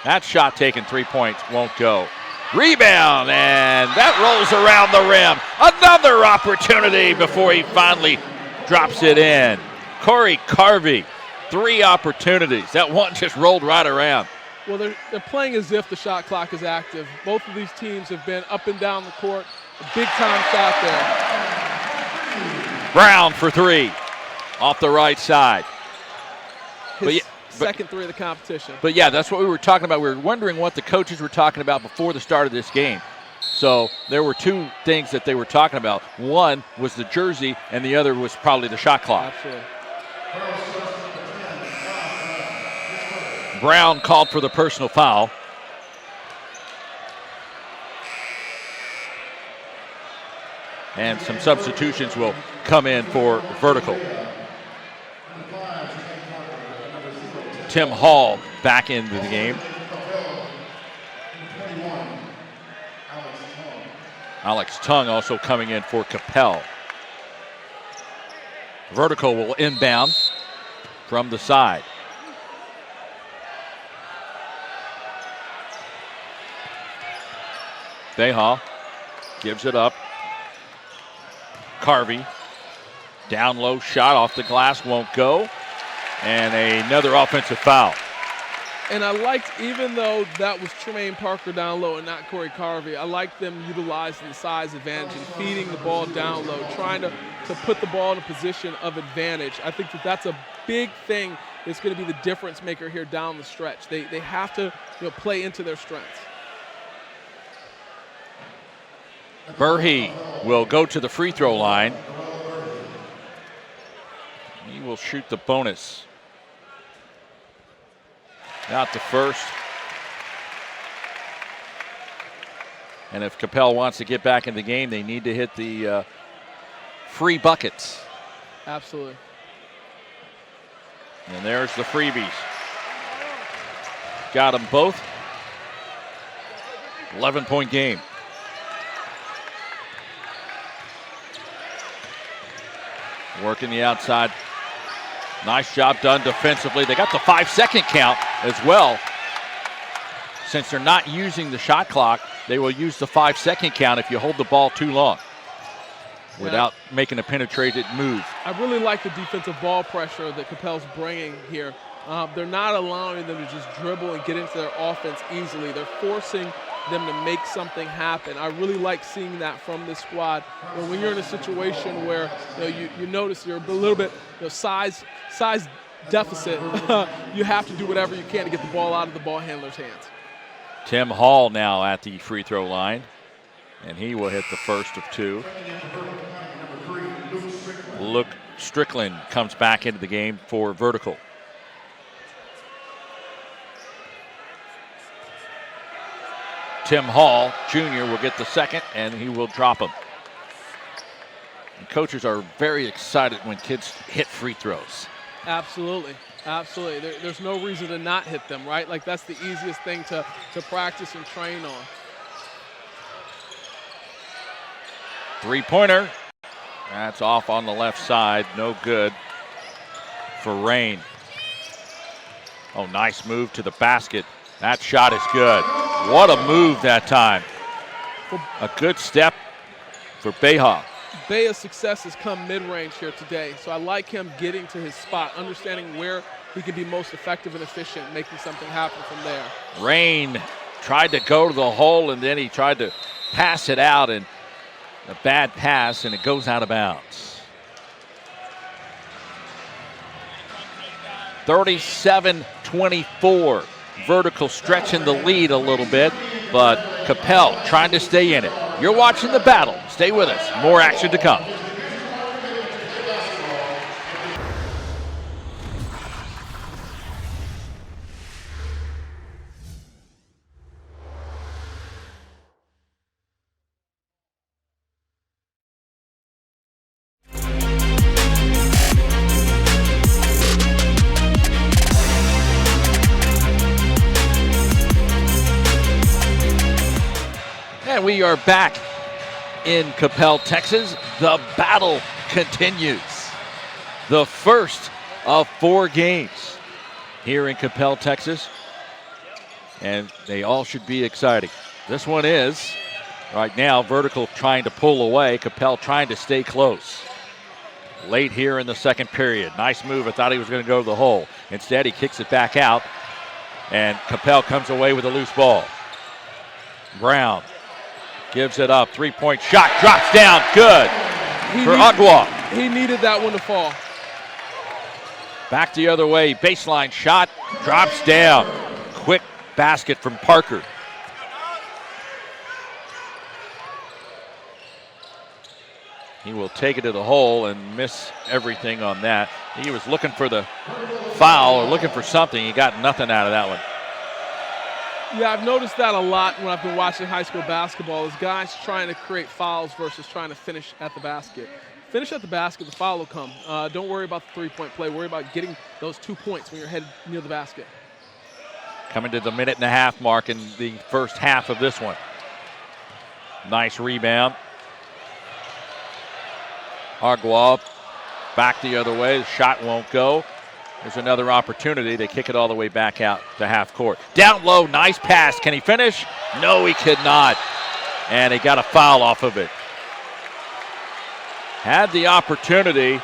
That shot taken 3 points won't go. Rebound, and that rolls around the rim. Another opportunity before he finally drops it in. Corey Carvey. 3 opportunities. That one just rolled right around. Well, they're playing as if the shot clock is active. Both of these teams have been up and down the court. A big-time shot there. Brown for 3 off the right side. Second 3 of the competition. But, yeah, that's what we were talking about. We were wondering what the coaches were talking about before the start of this game. So there were 2 things that they were talking about. One was the jersey, and the other was probably the shot clock. Absolutely. Brown called for the personal foul. And some substitutions will come in for Vertical. Tim Hall back into the game. Alex Tung also coming in for Coppell. Vertical will inbound from the side. Beha gives it up. Carvey, down low shot off the glass, won't go. And another offensive foul. And I liked, even though that was Tremaine Parker down low and not Corey Carvey, I liked them utilizing the size advantage and feeding the ball down low, trying to put the ball in a position of advantage. I think that's a big thing that's going to be the difference maker here down the stretch. They have to play into their strengths. Burhi will go to the free throw line. He will shoot the bonus. Not the first. And if Coppell wants to get back in the game, they need to hit the free buckets. Absolutely. And there's the freebies. Got them both. 11-point game. Working the outside. Nice job done defensively. They got the 5-second count as well. Since they're not using the shot clock, they will use the 5-second count if you hold the ball too long without making a penetrated move. I really like the defensive ball pressure that Coppell's bringing here. They're not allowing them to just dribble and get into their offense easily. They're forcing them to make something happen. I really like seeing that from this squad. When you're in a situation where you notice you're a little bit size deficit, you have to do whatever you can to get the ball out of the ball handler's hands. Tim Hall now at the free throw line, and he will hit the first of two. Luke Strickland comes back into the game for Vertical. Tim Hall, Jr. will get the second, and he will drop him. And coaches are very excited when kids hit free throws. Absolutely, absolutely. There's no reason to not hit them, right? Like, that's the easiest thing to practice and train on. Three-pointer. That's off on the left side. No good for Rain. Oh, nice move to the basket. That shot is good. What a move that time. A good step for Beha. Beha's success has come mid-range here today, so I like him getting to his spot, understanding where he can be most effective and efficient, making something happen from there. Rain tried to go to the hole, and then he tried to pass it out, and a bad pass, and it goes out of bounds. 37-24. Vertical stretching the lead a little bit, but Coppell trying to stay in it. You're watching the battle. Stay with us. More action to come. And we are back in Coppell, Texas. The battle continues. The first of 4 games here in Coppell, Texas. And they all should be exciting. This one is, right now, Vertical trying to pull away. Coppell trying to stay close. Late here in the second period. Nice move. I thought he was going to go to the hole. Instead, he kicks it back out. And Coppell comes away with a loose ball. Brown gives it up. 3-point shot. Drops down. Good for Agua. He needed that one to fall. Back the other way. Baseline shot. Drops down. Quick basket from Parker. He will take it to the hole and miss everything on that. He was looking for the foul or looking for something. He got nothing out of that one. Yeah, I've noticed that a lot when I've been watching high school basketball, is guys trying to create fouls versus trying to finish at the basket. Finish at the basket, the foul will come. Don't worry about the three-point play. Worry about getting those 2 points when you're headed near the basket. Coming to the minute-and-a-half mark in the first half of this one. Nice rebound. Argua back the other way. The shot won't go. There's another opportunity. They kick it all the way back out to half court. Down low, nice pass. Can he finish? No, he could not. And he got a foul off of it. Had the opportunity.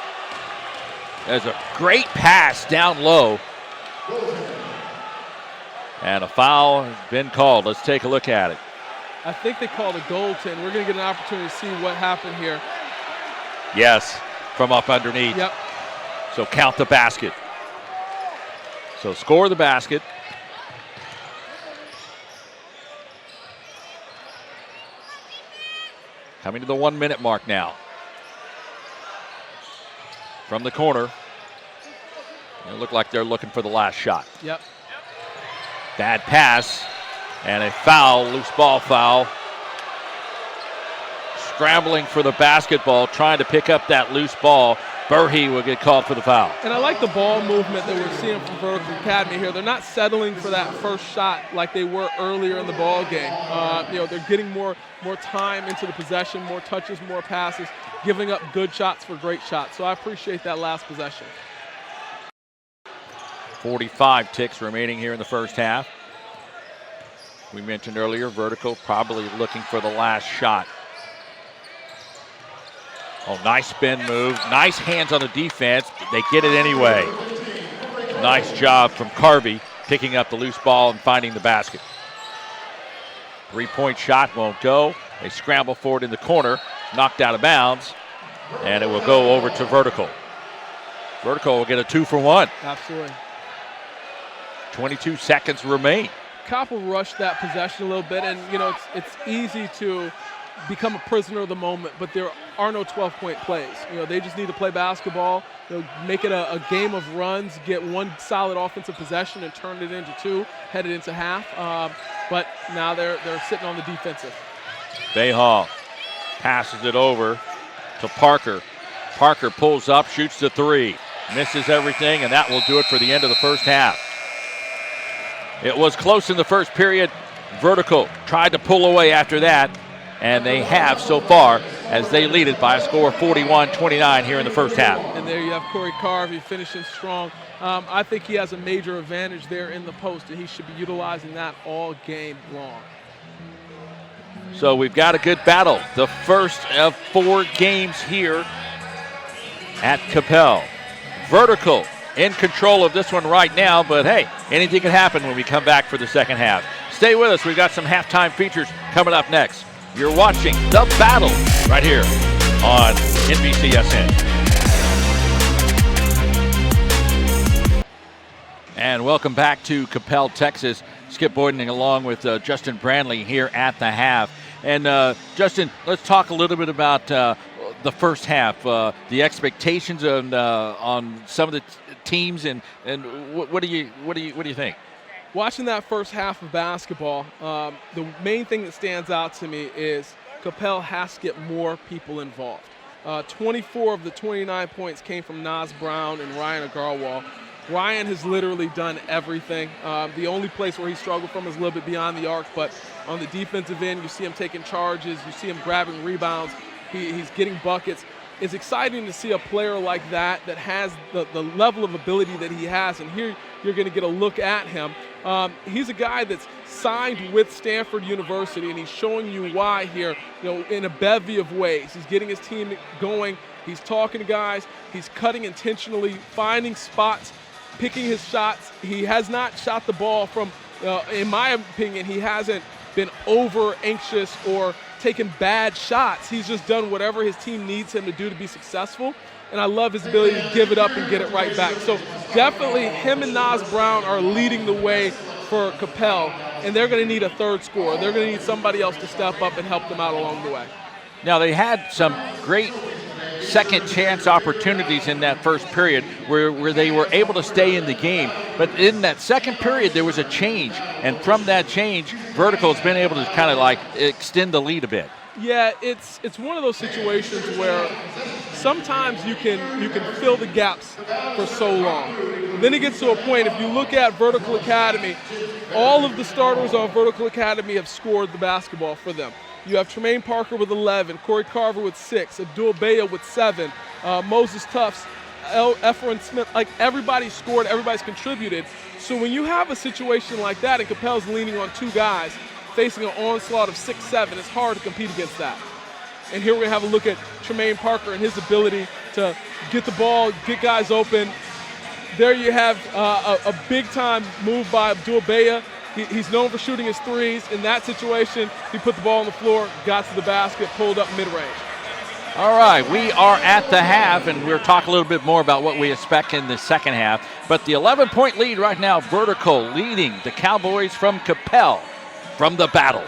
There's a great pass down low. And a foul has been called. Let's take a look at it. I think they called a goaltend. We're going to get an opportunity to see what happened here. Yes, from up underneath. Yep. So count the basket. So score the basket. Coming to the 1 minute mark now. From the corner. It looked like they're looking for the last shot. Yep. Bad pass and a foul, loose ball foul. Scrambling for the basketball, trying to pick up that loose ball. Burhi will get called for the foul. And I like the ball movement that we're seeing from Vertical Academy here. They're not settling for that first shot like they were earlier in the ball game. They're getting more time into the possession, more touches, more passes, giving up good shots for great shots. So I appreciate that last possession. 45 ticks remaining here in the first half. We mentioned earlier, Vertical probably looking for the last shot. Oh, nice spin move. Nice hands on the defense. They get it anyway. Nice job from Carvey picking up the loose ball and finding the basket. 3-point shot won't go. They scramble for it in the corner. Knocked out of bounds. And it will go over to Vertical. Vertical will get a 2 for 1. Absolutely. 22 seconds remain. Coppell rushed that possession a little bit, and it's easy to become a prisoner of the moment, but there are no 12-point plays. They just need to play basketball, make it a game of runs, get one solid offensive possession and turn it into 2, headed into half. But now they're sitting on the defensive. Bayhall passes it over to Parker. Parker pulls up, shoots the 3, misses everything, and that will do it for the end of the first half. It was close in the first period. Vertical tried to pull away after that, and they have so far as they lead it by a score of 41-29 here in the first half. And there you have Corey Carvey finishing strong. I think he has a major advantage there in the post, and he should be utilizing that all game long. So we've got a good battle. The first of 4 games here at Coppell. Vertical in control of this one right now, but hey, anything can happen when we come back for the second half. Stay with us. We've got some halftime features coming up next. You're watching The Battle right here on NBCSN. And welcome back to Coppell, Texas. Skip Boyden along with Justin Brandley here at the half. And Justin, let's talk a little bit about the first half, the expectations on some of the teams, and what do you think? Watching that first half of basketball, the main thing that stands out to me is Coppell has to get more people involved. 24 of the 29 points came from Nas Brown and Ryan Agarwal. Ryan has literally done everything. The only place where he struggled from is a little bit beyond the arc, but on the defensive end, you see him taking charges, you see him grabbing rebounds, he's getting buckets. It's exciting to see a player like that has the level of ability that he has, and here you're going to get a look at him. He's a guy that's signed with Stanford University, and he's showing you why here, in a bevy of ways. He's getting his team going. He's talking to guys. He's cutting intentionally, finding spots, picking his shots. He has not shot the ball from, in my opinion, he hasn't been over anxious or taken bad shots. He's just done whatever his team needs him to do to be successful. And I love his ability to give it up and get it right back. So definitely him and Nas Brown are leading the way for Coppell, and they're going to need a third scorer. They're going to need somebody else to step up and help them out along the way. Now, they had some great second chance opportunities in that first period where they were able to stay in the game. But in that second period, there was a change. And from that change, Vertical has been able to kind of like extend the lead a bit. Yeah, it's one of those situations where sometimes you can fill the gaps for so long. Then it gets to a point, if you look at Vertical Academy, all of the starters on Vertical Academy have scored the basketball for them. You have Tremaine Parker with 11, Corey Carver with 6, Abdul Baya with 7, Moses Tufts, Efren Smith. Like, everybody scored, everybody's contributed. So when you have a situation like that and Coppell's leaning on 2 guys, facing an onslaught of 6-7, it's hard to compete against that. And here we're going to have a look at Tremaine Parker and his ability to get the ball, get guys open. There you have a big-time move by Abdul Baya. He's known for shooting his threes. In that situation, he put the ball on the floor, got to the basket, pulled up mid-range. All right, we are at the half, and we'll talk a little bit more about what we expect in the second half. But the 11-point lead right now, Vertical leading the Cowboys from Coppell from the battle.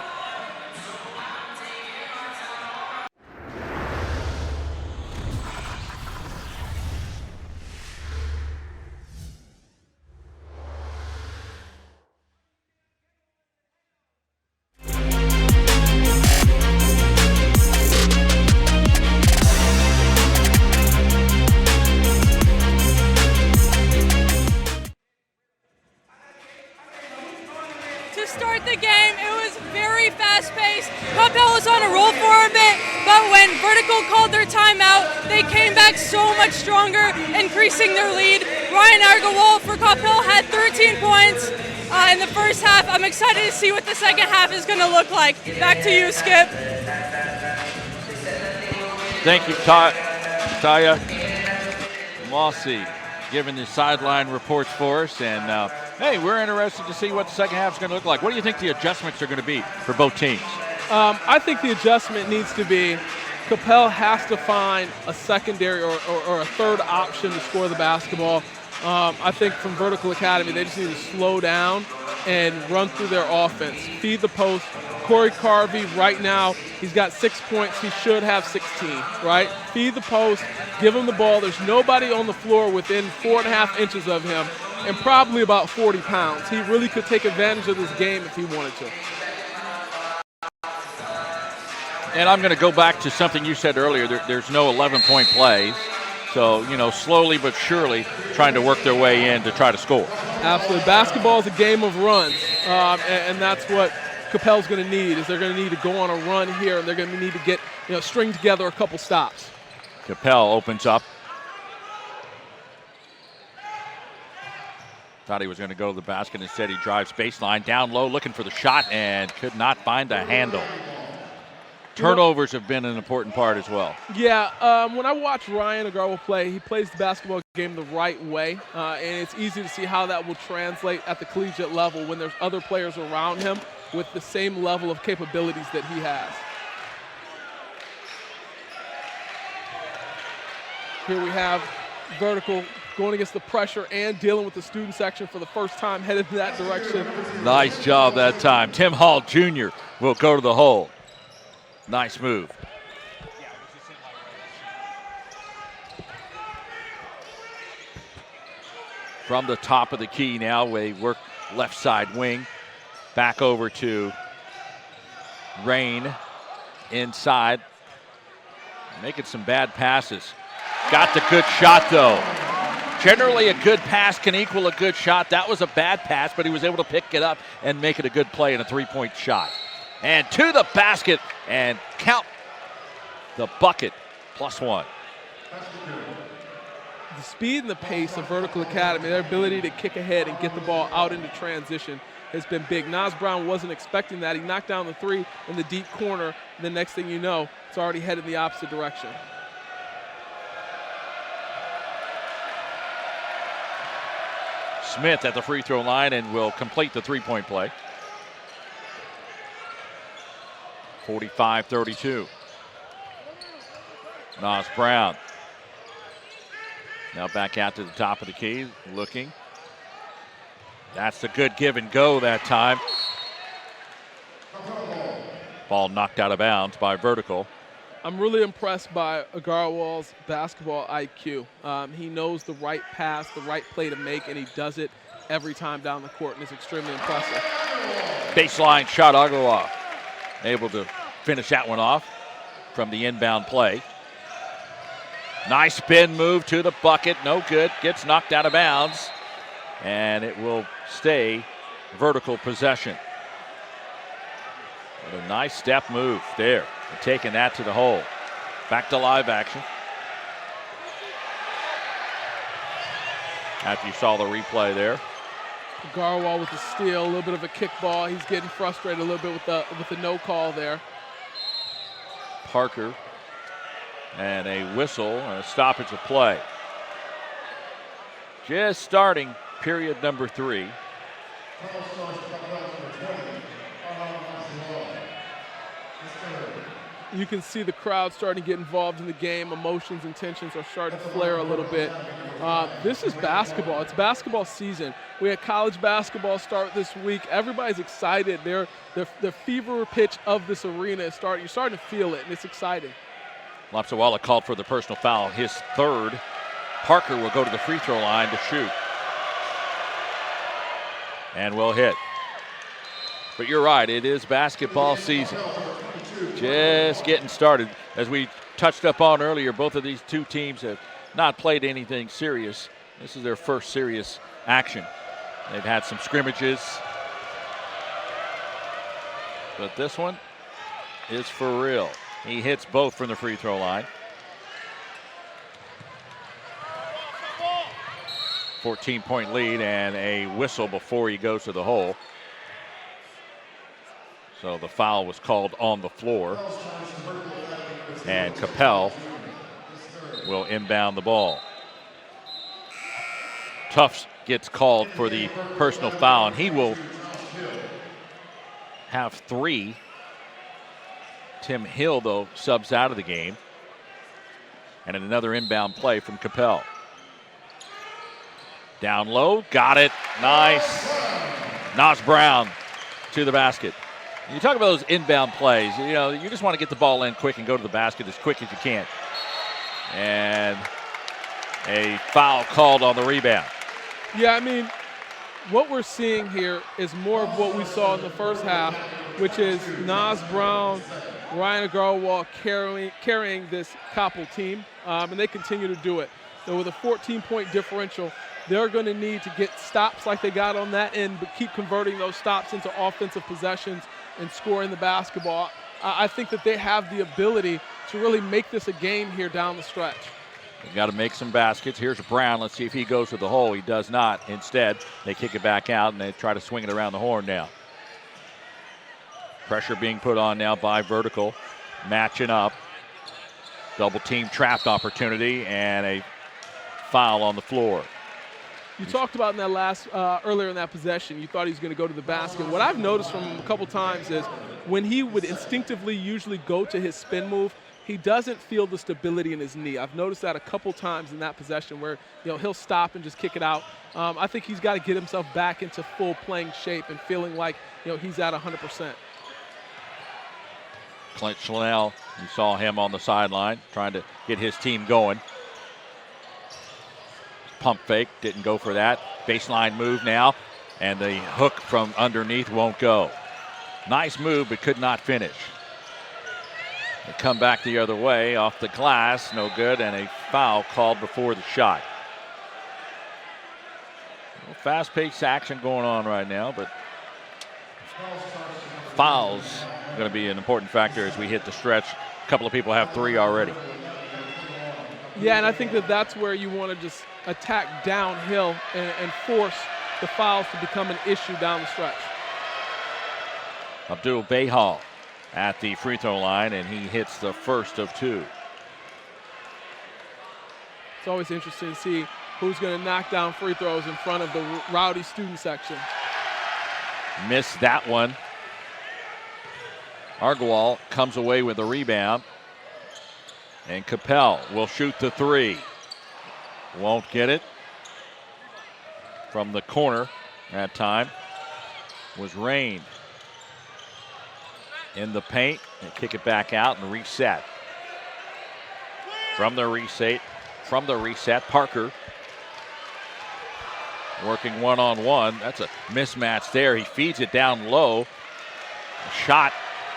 To start the game, it was very fast-paced. Coppell was on a roll for a bit, but when Vertical called their timeout, they came back so much stronger, increasing their lead. Ryan Argawal for Coppell had 13 points in the first half. I'm excited to see what the second half is going to look like. Back to you, Skip. Thank you, Taya Mossy, giving the sideline reports for us. And hey, we're interested to see what the second half is going to look like. What do you think the adjustments are going to be for both teams? I think the adjustment needs to be Coppell has to find a secondary or a third option to score the basketball. I think from Vertical Academy, they just need to slow down and run through their offense. Feed the post. Corey Carvey right now, he's got 6 points. He should have 16, right? Feed the post. Give him the ball. There's nobody on the floor within 4.5 inches of him and probably about 40 pounds. He really could take advantage of this game if he wanted to. And I'm going to go back to something you said earlier. There's no 11-point plays. So, you know, slowly but surely trying to work their way in to try to score. Absolutely. Basketball is a game of runs, and that's what Coppell's going to need. Is they're going to need to go on a run here, and they're going to need to get, string together a couple stops. Coppell opens up. Thought he was going to go to the basket. Instead, he drives baseline, down low, looking for the shot, and could not find the handle. Turnovers have been an important part as well. Yeah, when I watch Ryan Agarwal play, he plays the basketball game the right way, and it's easy to see how that will translate at the collegiate level when there's other players around him with the same level of capabilities that he has. Here we have Vertical going against the pressure and dealing with the student section for the first time, headed in that direction. Nice job that time. Tim Hall Jr. will go to the hole. Nice move. From the top of the key now, we work left side wing. Back over to Rain inside. Making some bad passes. Got the good shot though. Generally a good pass can equal a good shot. That was a bad pass, but he was able to pick it up and make it a good play and a three-point shot. And to the basket and count the bucket, +1. The speed and the pace of Vertical Academy, their ability to kick ahead and get the ball out into transition has been big. Nas Brown wasn't expecting that. He knocked down the three in the deep corner. The next thing you know, it's already headed in the opposite direction. Smith at the free throw line and will complete the three-point play. 45-32. Nas Brown. Now back out to the top of the key, looking. That's a good give and go that time. Ball knocked out of bounds by Vertical. I'm really impressed by Agarwal's basketball IQ. He knows the right pass, the right play to make, and he does it every time down the court, and it's extremely impressive. Baseline shot, Agarwal able to finish that one off from the inbound play. Nice spin move to the bucket, no good, gets knocked out of bounds, and it will stay Vertical possession. What a nice step move there. And taking that to the hole. Back to live action. After you saw the replay there. Garwal with the steal, a little bit of a kickball. He's getting frustrated a little bit with the no call there. Parker and a whistle and a stoppage of play. Just starting period number 3. You can see the crowd starting to get involved in the game. Emotions and tensions are starting to flare a little bit. This is basketball. It's basketball season. We had college basketball start this week. Everybody's excited. The fever pitch of this arena is starting. You're starting to feel it, and it's exciting. Lapsawala called for the personal foul, his 3rd. Parker will go to the free throw line to shoot. And will hit. But you're right, it is basketball season. Just getting started. As we touched up on earlier, both of these two teams have not played anything serious. This is their first serious action. They've had some scrimmages. But this one is for real. He hits both from the free throw line. 14-point lead and a whistle before he goes to the hole. So the foul was called on the floor. And Coppell will inbound the ball. Tufts gets called for the personal foul, and he will have 3. Tim Hill, though, subs out of the game. And another inbound play from Coppell. Down low, got it, nice. Nas Brown to the basket. You talk about those inbound plays, you know, you just want to get the ball in quick and go to the basket as quick as you can. And a foul called on the rebound. Yeah, I mean, what we're seeing here is more of what we saw in the first half, which is Nas Brown, Ryan Agarwal carrying this Coppell team, and they continue to do it. So with a 14-point differential, they're going to need to get stops like they got on that end, but keep converting those stops into offensive possessions and scoring the basketball. I think that they have the ability to really make this a game here down the stretch. They've got to make some baskets. Here's Brown. Let's see if he goes to the hole. He does not. Instead, they kick it back out, and they try to swing it around the horn now. Pressure being put on now by Vertical. Matching up. Double team trapped opportunity, and a foul on the floor. You talked about in that last, earlier in that possession, you thought he was going to go to the basket. What I've noticed from him a couple times is when he would instinctively usually go to his spin move, he doesn't feel the stability in his knee. I've noticed that a couple times in that possession where, you know, he'll stop and just kick it out. I think he's got to get himself back into full playing shape and feeling like, you know, he's at 100%. Clint Schlennel, you saw him on the sideline trying to get his team going. Pump fake, didn't go for that. Baseline move now, and the hook from underneath won't go. Nice move, but could not finish. They come back the other way, off the glass, no good, and a foul called before the shot. Fast-paced action going on right now, but fouls going to be an important factor as we hit the stretch. A couple of people have 3 already. Yeah, and I think that that's where you want to just attack downhill and force the fouls to become an issue down the stretch. Abdul Behal at the free throw line, and he hits the first of 2. It's always interesting to see who's going to knock down free throws in front of the rowdy student section. Missed that one. Agarwal comes away with a rebound. And Coppell will shoot the 3. Won't get it. From the corner that time was Rain. In the paint, and kick it back out and reset. From the reset, Parker working one-on-one. That's a mismatch there. He feeds it down low. Shot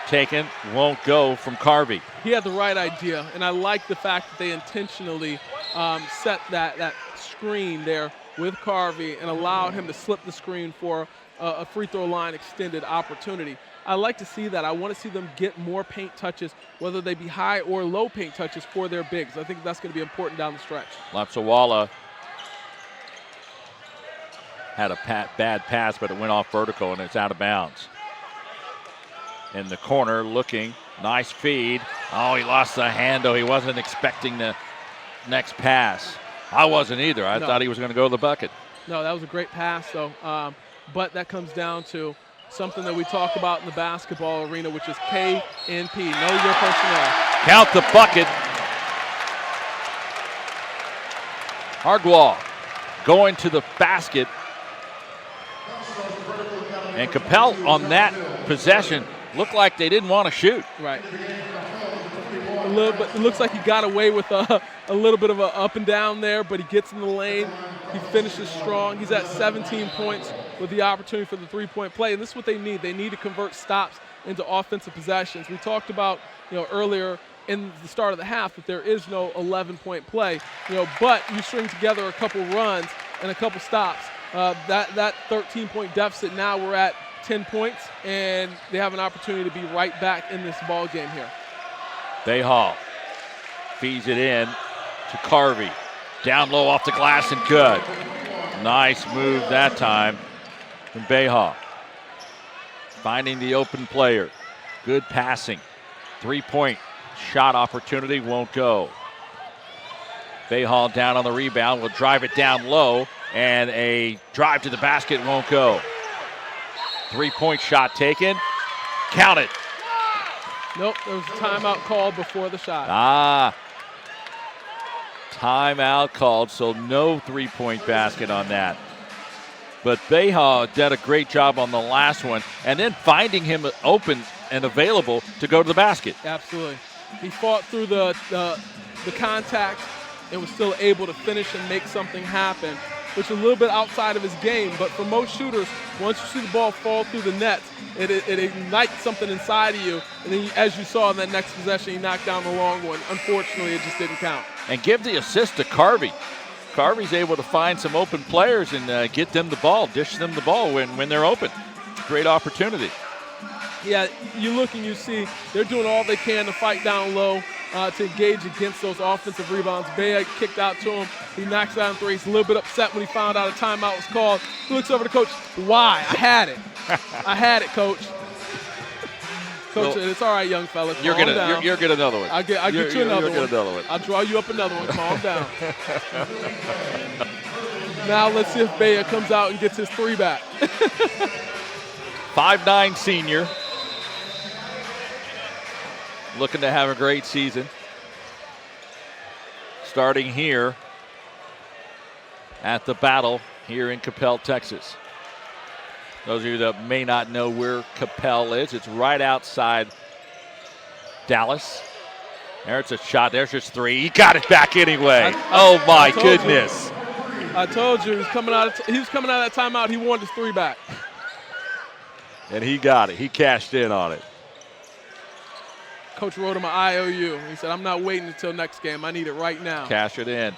taken, won't go from Carvey. He had the right idea, and I like the fact that they intentionally set that screen there with Carvey and allowed him to slip the screen for a free throw line extended opportunity. I like to see that. I want to see them get more paint touches, whether they be high or low paint touches for their bigs. I think that's going to be important down the stretch. Lapsawala had a bad pass, but it went off vertical and it's out of bounds. In the corner looking, nice feed. Oh, he lost the handle. He wasn't expecting the next pass. I wasn't either. I thought he was going to go to the bucket. No, that was a great pass, though. But that comes down to something that we talk about in the basketball arena, which is KNP, know your personnel. Count the bucket. Hardwall going to the basket. And Coppell on that possession looked like they didn't want to shoot. Right. A little bit. It looks like he got away with a little bit of an up and down there, but he gets in the lane. He finishes strong. He's at 17 points with the opportunity for the three-point play, and this is what they need. They need to convert stops into offensive possessions. We talked about, earlier in the start of the half that there is no 11-point play, but you string together a couple runs and a couple stops. That 13-point deficit, now we're at 10 points, and they have an opportunity to be right back in this ball game here. Bayhall feeds it in to Carvey. Down low off the glass and good. Nice move that time from Bayhall. Finding the open player. Good passing. Three-point shot opportunity won't go. Bayhall down on the rebound, will drive it down low, and a drive to the basket won't go. Three-point shot taken. Count it. Nope, there was a timeout called before the shot. Timeout called, so no three-point basket on that. But Bayhall did a great job on the last one, and then finding him open and available to go to the basket. Absolutely. He fought through the contact and was still able to finish and make something happen, which is a little bit outside of his game. But for most shooters, once you see the ball fall through the net, it ignites something inside of you. And then, as you saw in that next possession, he knocked down the long one. Unfortunately, it just didn't count. And give the assist to Carvey. Carvey's able to find some open players and get them the ball, dish them the ball when they're open. Great opportunity. Yeah, you look and you see they're doing all they can to fight down low, to engage against those offensive rebounds. Bea kicked out to him. He knocks down three. He's a little bit upset when he found out a timeout was called. He looks over to coach. Why? I had it. I had it, coach. Coach, well, it's all right, young fella. You're get another one. I'll get you another one. I'll draw you up another one. Calm down. Now let's see if Bea comes out and gets his three back. 5'9" senior. Looking to have a great season. Starting here at the Battle here in Coppell, Texas. Those of you that may not know where Coppell is, it's right outside Dallas. There's a shot. There's just three. He got it back anyway. Oh my goodness! I told you he was coming out of that timeout. He wanted his three back, and he got it. He cashed in on it. Coach wrote him an IOU. He said, "I'm not waiting until next game. I need it right now." Cash it in.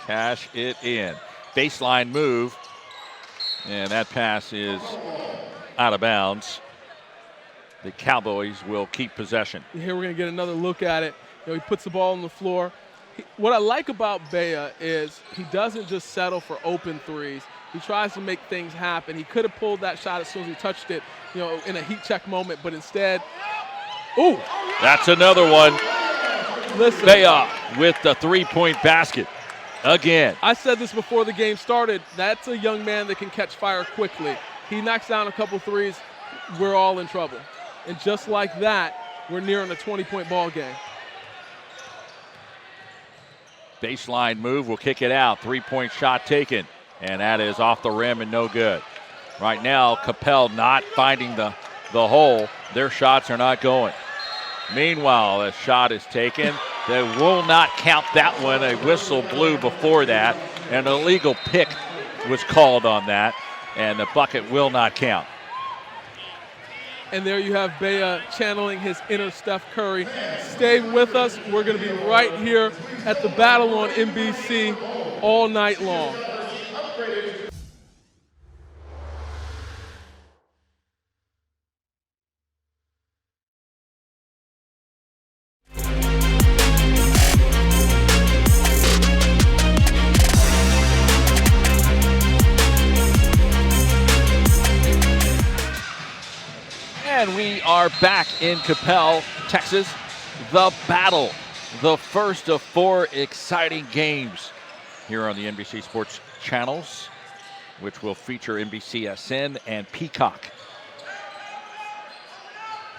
Cash it in. Baseline move. And that pass is out of bounds. The Cowboys will keep possession. Here we're going to get another look at it. He puts the ball on the floor. What I like about Bea is he doesn't just settle for open threes. He tries to make things happen. He could have pulled that shot as soon as he touched it, in a heat check moment, but instead, ooh. That's another one. Listen. Bea with the three-point basket. Again. I said this before the game started. That's a young man that can catch fire quickly. He knocks down a couple threes. We're all in trouble. And just like that, we're nearing a 20-point ball game. Baseline move. We'll kick it out. Three-point shot taken. And that is off the rim and no good. Right now, Coppell not finding the hole. Their shots are not going. Meanwhile, the shot is taken. They will not count that one. A whistle blew before that. An illegal pick was called on that, and the bucket will not count. And there you have Bea channeling his inner Steph Curry. Stay with us. We're going to be right here at the Battle on NBC all night long. are back in Coppell, Texas. The Battle, the first of 4 exciting games here on the NBC Sports channels, which will feature NBCSN and Peacock.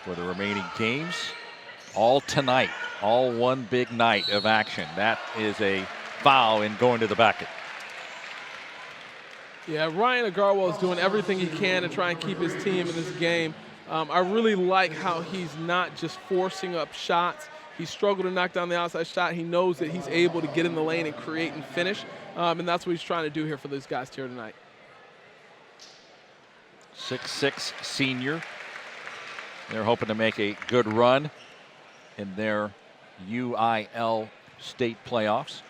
For the remaining games, all tonight, all one big night of action. That is a foul in going to the bucket. Yeah, Ryan Agarwal is doing everything he can to try and keep his team in this game. I really like how he's not just forcing up shots. He struggled to knock down the outside shot. He knows that he's able to get in the lane and create and finish, and that's what he's trying to do here for these guys here tonight. 6'6" senior. They're hoping to make a good run in their UIL state playoffs.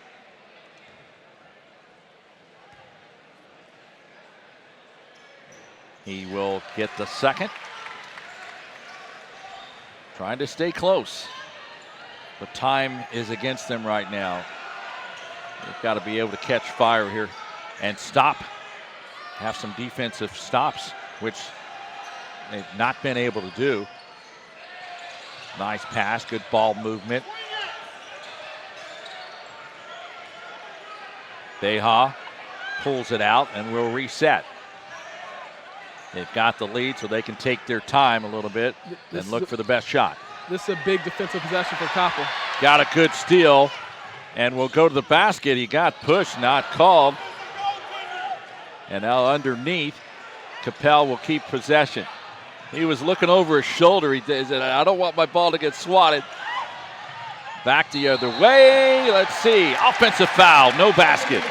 He will get the second. Trying to stay close. But time is against them right now. They've got to be able to catch fire here and stop. Have some defensive stops, which they've not been able to do. Nice pass, good ball movement. Beha pulls it out and will reset. They've got the lead, so they can take their time a little bit and look for the best shot. This is a big defensive possession for Coppell. Got a good steal and will go to the basket. He got pushed, not called. And now underneath, Coppell will keep possession. He was looking over his shoulder. He said, I don't want my ball to get swatted. Back the other way. Let's see. Offensive foul, no basket.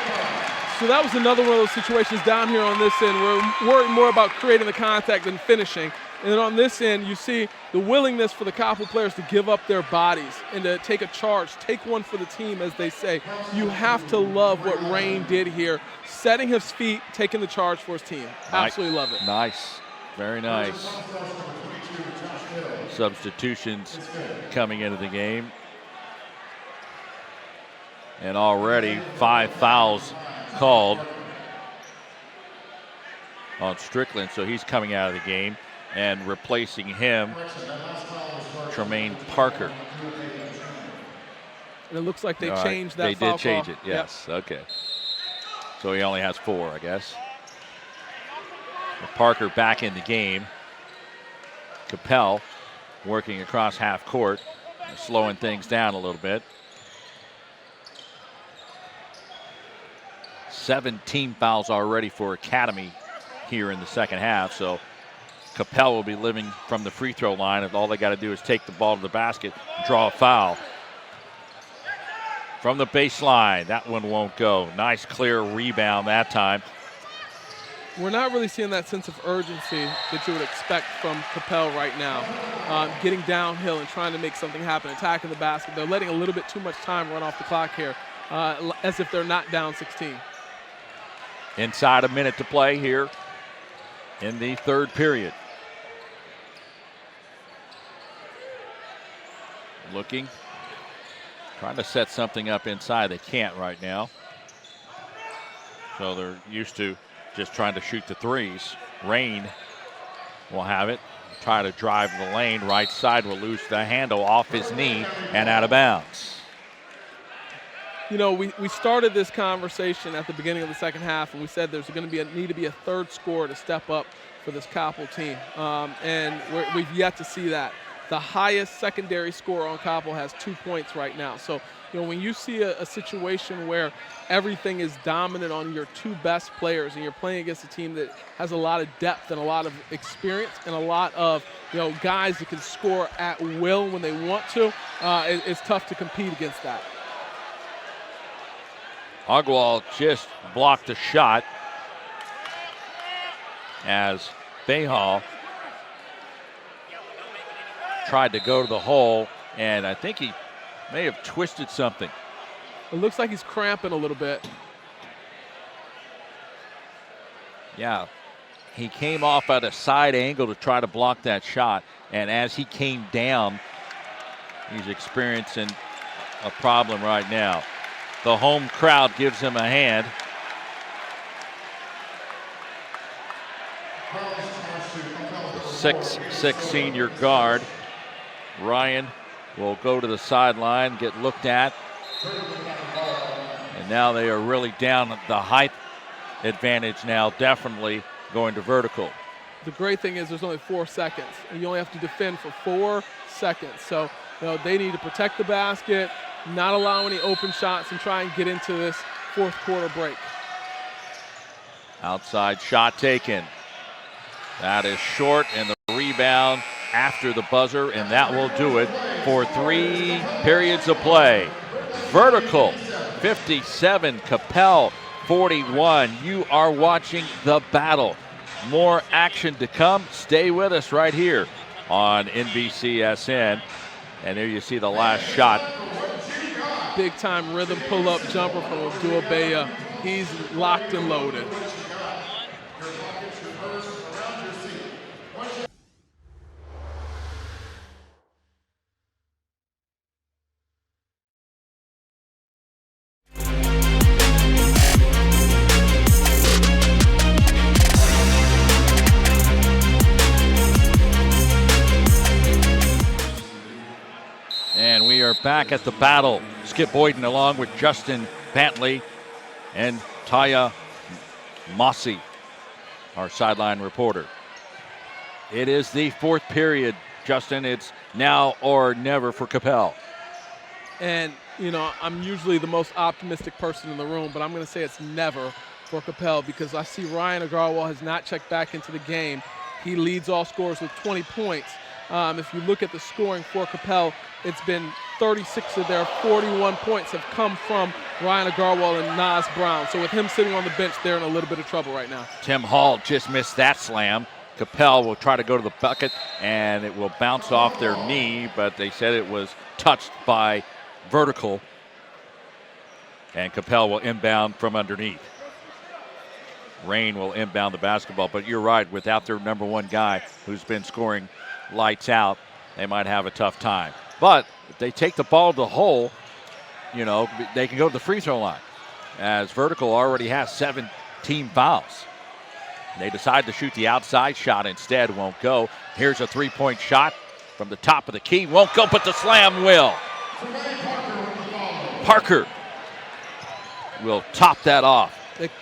So that was another one of those situations down here on this end where we're worried more about creating the contact than finishing. And then on this end, you see the willingness for the Coppell players to give up their bodies and to take a charge, take one for the team, as they say. You have to love what Rain did here, setting his feet, taking the charge for his team. Absolutely love it. Nice. Very nice. Substitutions coming into the game. And already 5 fouls called on Strickland, so he's coming out of the game, and replacing him, Tremaine Parker. And it looks like they changed that foul call. They did change it, yes. Yep. Okay. So he only has 4, I guess. Parker back in the game. Coppell working across half court, slowing things down a little bit. 17 fouls already for Academy here in the second half, so Coppell will be living from the free throw line, and all they got to do is take the ball to the basket, draw a foul. From the baseline, that one won't go. Nice clear rebound that time. We're not really seeing that sense of urgency that you would expect from Coppell right now. Getting downhill and trying to make something happen, attacking the basket. They're letting a little bit too much time run off the clock here, as if they're not down 16. Inside a minute to play here in the third period. Looking, trying to set something up inside. They can't right now. So they're used to just trying to shoot the threes. Rain will have it. Try to drive the lane. Right side will lose the handle off his knee and out of bounds. You know, we started this conversation at the beginning of the second half, and we said there's going to need to be a third scorer to step up for this Coppell team, and we've yet to see that. The highest secondary scorer on Coppell has 2 points right now. So, you know, when you see a situation where everything is dominant on your 2 best players and you're playing against a team that has a lot of depth and a lot of experience and a lot of, you know, guys that can score at will when they want to, it's tough to compete against that. Agwal just blocked a shot as Behal tried to go to the hole, and I think he may have twisted something. It looks like he's cramping a little bit. Yeah, he came off at a side angle to try to block that shot, and as he came down, he's experiencing a problem right now. The home crowd gives him a hand. The 6'6" senior guard. Ryan will go to the sideline, get looked at. And now they are really down the height advantage now, definitely going to vertical. The great thing is there's only 4 seconds, and you only have to defend for 4 seconds. So they need to protect the basket, not allow any open shots, and try and get into this fourth quarter break. Outside shot taken. That is short, and the rebound after the buzzer, and that will do it for 3 periods of play. Vertical 57, Coppell 41. You are watching the battle. More action to come. Stay with us right here on NBCSN. And there you see the last shot. Big time rhythm pull-up jumper from Abdul-Baya. He's locked and loaded. And we are back at the battle. Skip Boyden along with Justin Bentley and Taya Mossy, our sideline reporter. It is the 4th period, Justin. It's now or never for Coppell. And, I'm usually the most optimistic person in the room, but I'm going to say it's never for Coppell because I see Ryan Agarwal has not checked back into the game. He leads all scorers with 20 points. If you look at the scoring for Coppell, it's been 36 of their 41 points have come from Ryan Agarwal and Nas Brown. So with him sitting on the bench, they're in a little bit of trouble right now. Tim Hall just missed that slam. Coppell will try to go to the bucket, and it will bounce off their knee, but they said it was touched by vertical. And Coppell will inbound from underneath. Rain will inbound the basketball, but you're right, without their number 1 guy who's been scoring lights out, they might have a tough time. But if they take the ball to the hole, they can go to the free throw line, as vertical already has 7 team fouls. They decide to shoot the outside shot instead, won't go. Here's a 3-point shot from the top of the key, won't go, but the slam will. Parker will top that off.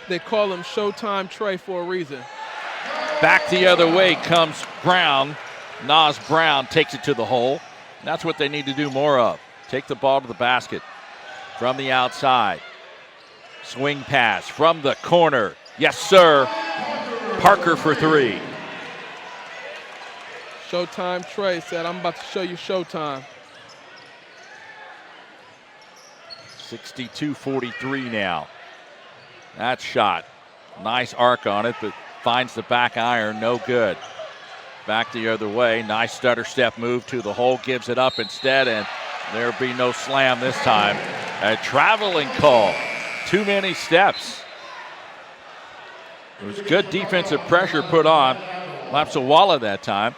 They call him Showtime Trey for a reason. Back the other way comes Brown. Nas Brown takes it to the hole. That's what they need to do more of. Take the ball to the basket from the outside. Swing pass from the corner. Yes, sir. Parker for 3. Showtime Trey said, I'm about to show you Showtime. 62-43 now. That shot. Nice arc on it, but finds the back iron. No good. Back the other way. Nice stutter step move to the hole. Gives it up instead, and there'll be no slam this time. A traveling call. Too many steps. It was good defensive pressure put on Lapsawala that time,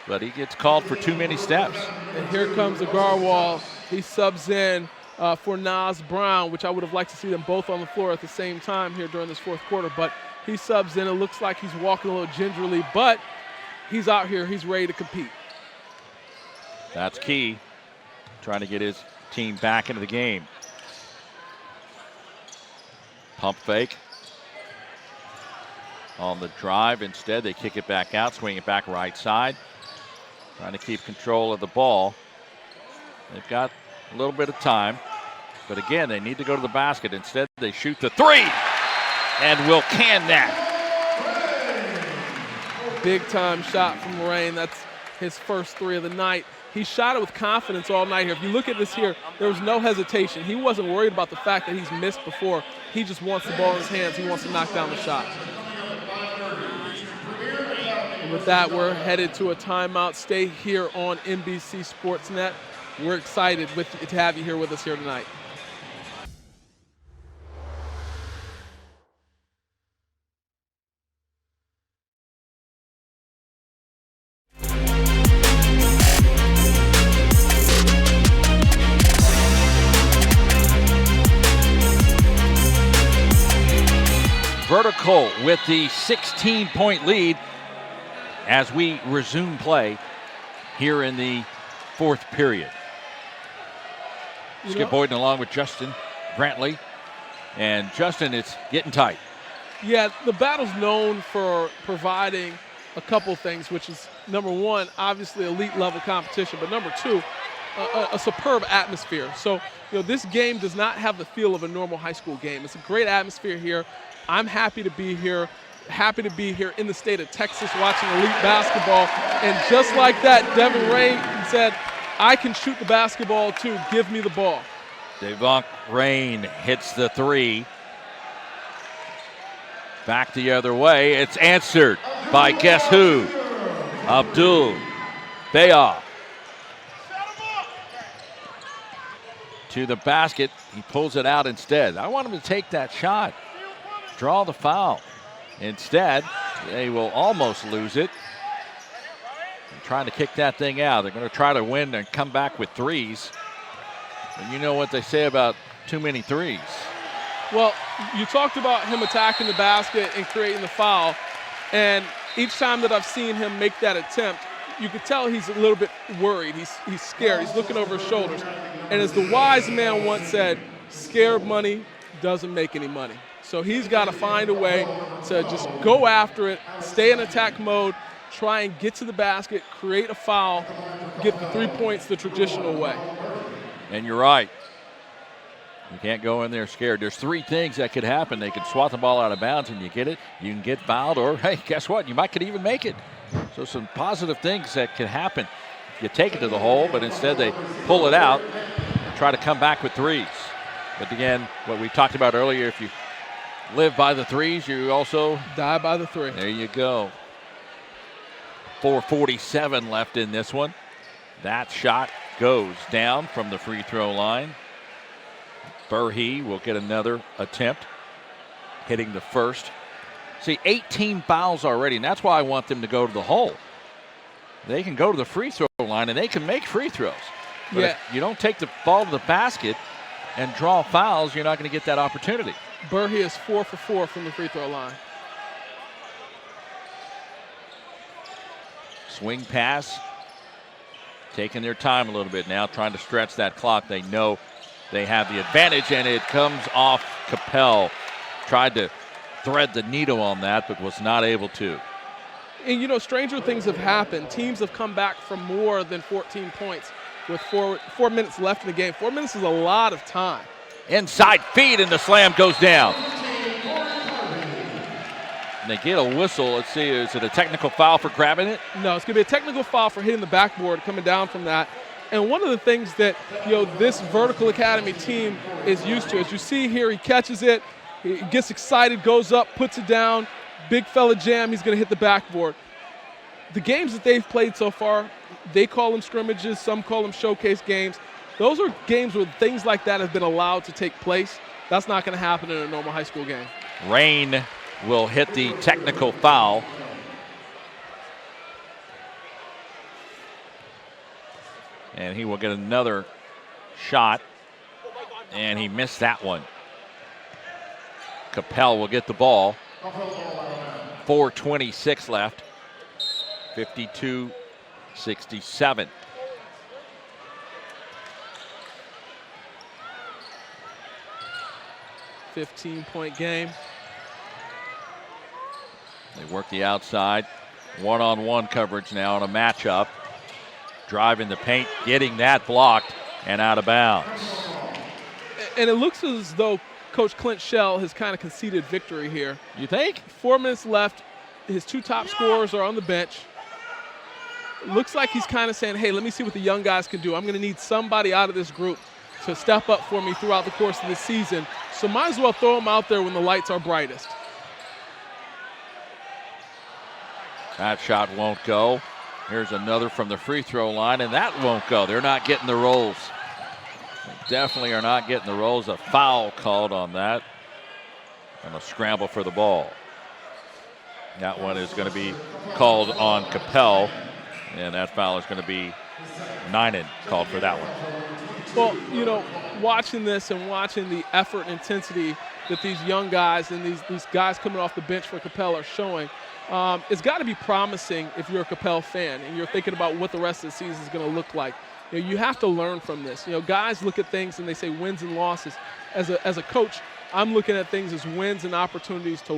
but he gets called for too many steps. And here comes Agarwal. He subs in for Nas Brown, which I would have liked to see them both on the floor at the same time here during this fourth quarter, but he subs in. It looks like he's walking a little gingerly, but he's out here. He's ready to compete. That's key, trying to get his team back into the game. Pump fake. On the drive, instead they kick it back out, swing it back right side. Trying to keep control of the ball. They've got a little bit of time, but again, they need to go to the basket. Instead, they shoot the 3, and will can that. Big time shot from Rain. That's his first 3 of the night. He shot it with confidence all night here. If you look at this here, there was no hesitation. He wasn't worried about the fact that he's missed before. He just wants the ball in his hands. He wants to knock down the shot. And with that, we're headed to a timeout. Stay here on NBC Sportsnet. We're excited to have you here with us here tonight. Vertical with the 16-point lead. as we resume play here in the fourth period. Skip Boyden along with Justin Brantley. And Justin, it's getting tight. Yeah, the battle's known for providing a couple things, which is, number one, obviously elite level competition, but number two, a superb atmosphere. So, this game does not have the feel of a normal high school game. It's a great atmosphere here. I'm happy to be here. Happy to be here in the state of Texas watching elite basketball. And just like that, Devin Rain said, I can shoot the basketball too. Give me the ball. Devon Rain hits the three. Back the other way. It's answered by guess who? Abdul Bayah. To the basket. He pulls it out instead. I want him to take that shot. Draw the foul. Instead, they will almost lose it. They're trying to kick that thing out. They're going to try to win and come back with threes. And you know what they say about too many threes. Well, you talked about him attacking the basket and creating the foul. And each time that I've seen him make that attempt, you could tell he's a little bit worried. He's scared. He's looking over his shoulders. And as the wise man once said, scared money doesn't make any money. So he's got to find a way to just go after it, stay in attack mode, try and get to the basket, create a foul, get the 3 points the traditional way. And you're right. You can't go in there scared. There's three things that could happen. They could swat the ball out of bounds and you get it. You can get fouled, or, hey, guess what? You might could even make it. So some positive things that could happen if you take it to the hole, but instead they pull it out and try to come back with threes. But again, what we talked about earlier, if you live by the threes, you also die by the three. There you go. 4:47 left in this one. That shot goes down from the free throw line. Burhi will get another attempt, hitting the first. See, 18 fouls already, and that's why I want them to go to the hole. They can go to the free throw line, and they can make free throws. But if you don't take the ball to the basket and draw fouls, you're not going to get that opportunity. Burhi is 4 for 4 from the free throw line. Swing pass. Taking their time a little bit now, trying to stretch that clock. They know they have the advantage, and it comes off Coppell. Tried to thread the needle on that, but was not able to. And, stranger things have happened. Teams have come back from more than 14 points with 4 minutes left in the game. 4 minutes is a lot of time. Inside feed, and the slam goes down. And they get a whistle. Let's see, is it a technical foul for grabbing it? No, it's going to be a technical foul for hitting the backboard, coming down from that. And one of the things that, this Vertical Academy team is used to, as you see here, he catches it, he gets excited, goes up, puts it down, big fella jam, he's going to hit the backboard. The games that they've played so far, they call them scrimmages, some call them showcase games. Those are games where things like that have been allowed to take place. That's not going to happen in a normal high school game. Rain will hit the technical foul. And he will get another shot. And he missed that one. Coppell will get the ball. 4:26 left. 52-67. $15-point game. They work the outside. One-on-one coverage now on a matchup. Driving the paint, getting that blocked and out of bounds. And it looks as though Coach Clint Shell has kind of conceded victory here. You think? 4 minutes left. His two top scorers are on the bench. Looks like he's kind of saying, hey, let me see what the young guys can do. I'm going to need somebody out of this group to step up for me throughout the course of this season. So might as well throw them out there when the lights are brightest. That shot won't go. Here's another from the free throw line, and that won't go. They're not getting the rolls. They definitely are not getting the rolls. A foul called on that. And a scramble for the ball. That one is going to be called on Coppell, and that foul is going to be Ninan called for that one. Well, watching this and watching the effort and intensity that these young guys and these guys coming off the bench for Coppell are showing, it's got to be promising if you're a Coppell fan and you're thinking about what the rest of the season is going to look like. You have to learn from this. Guys look at things and they say wins and losses. As a coach, I'm looking at things as wins and opportunities to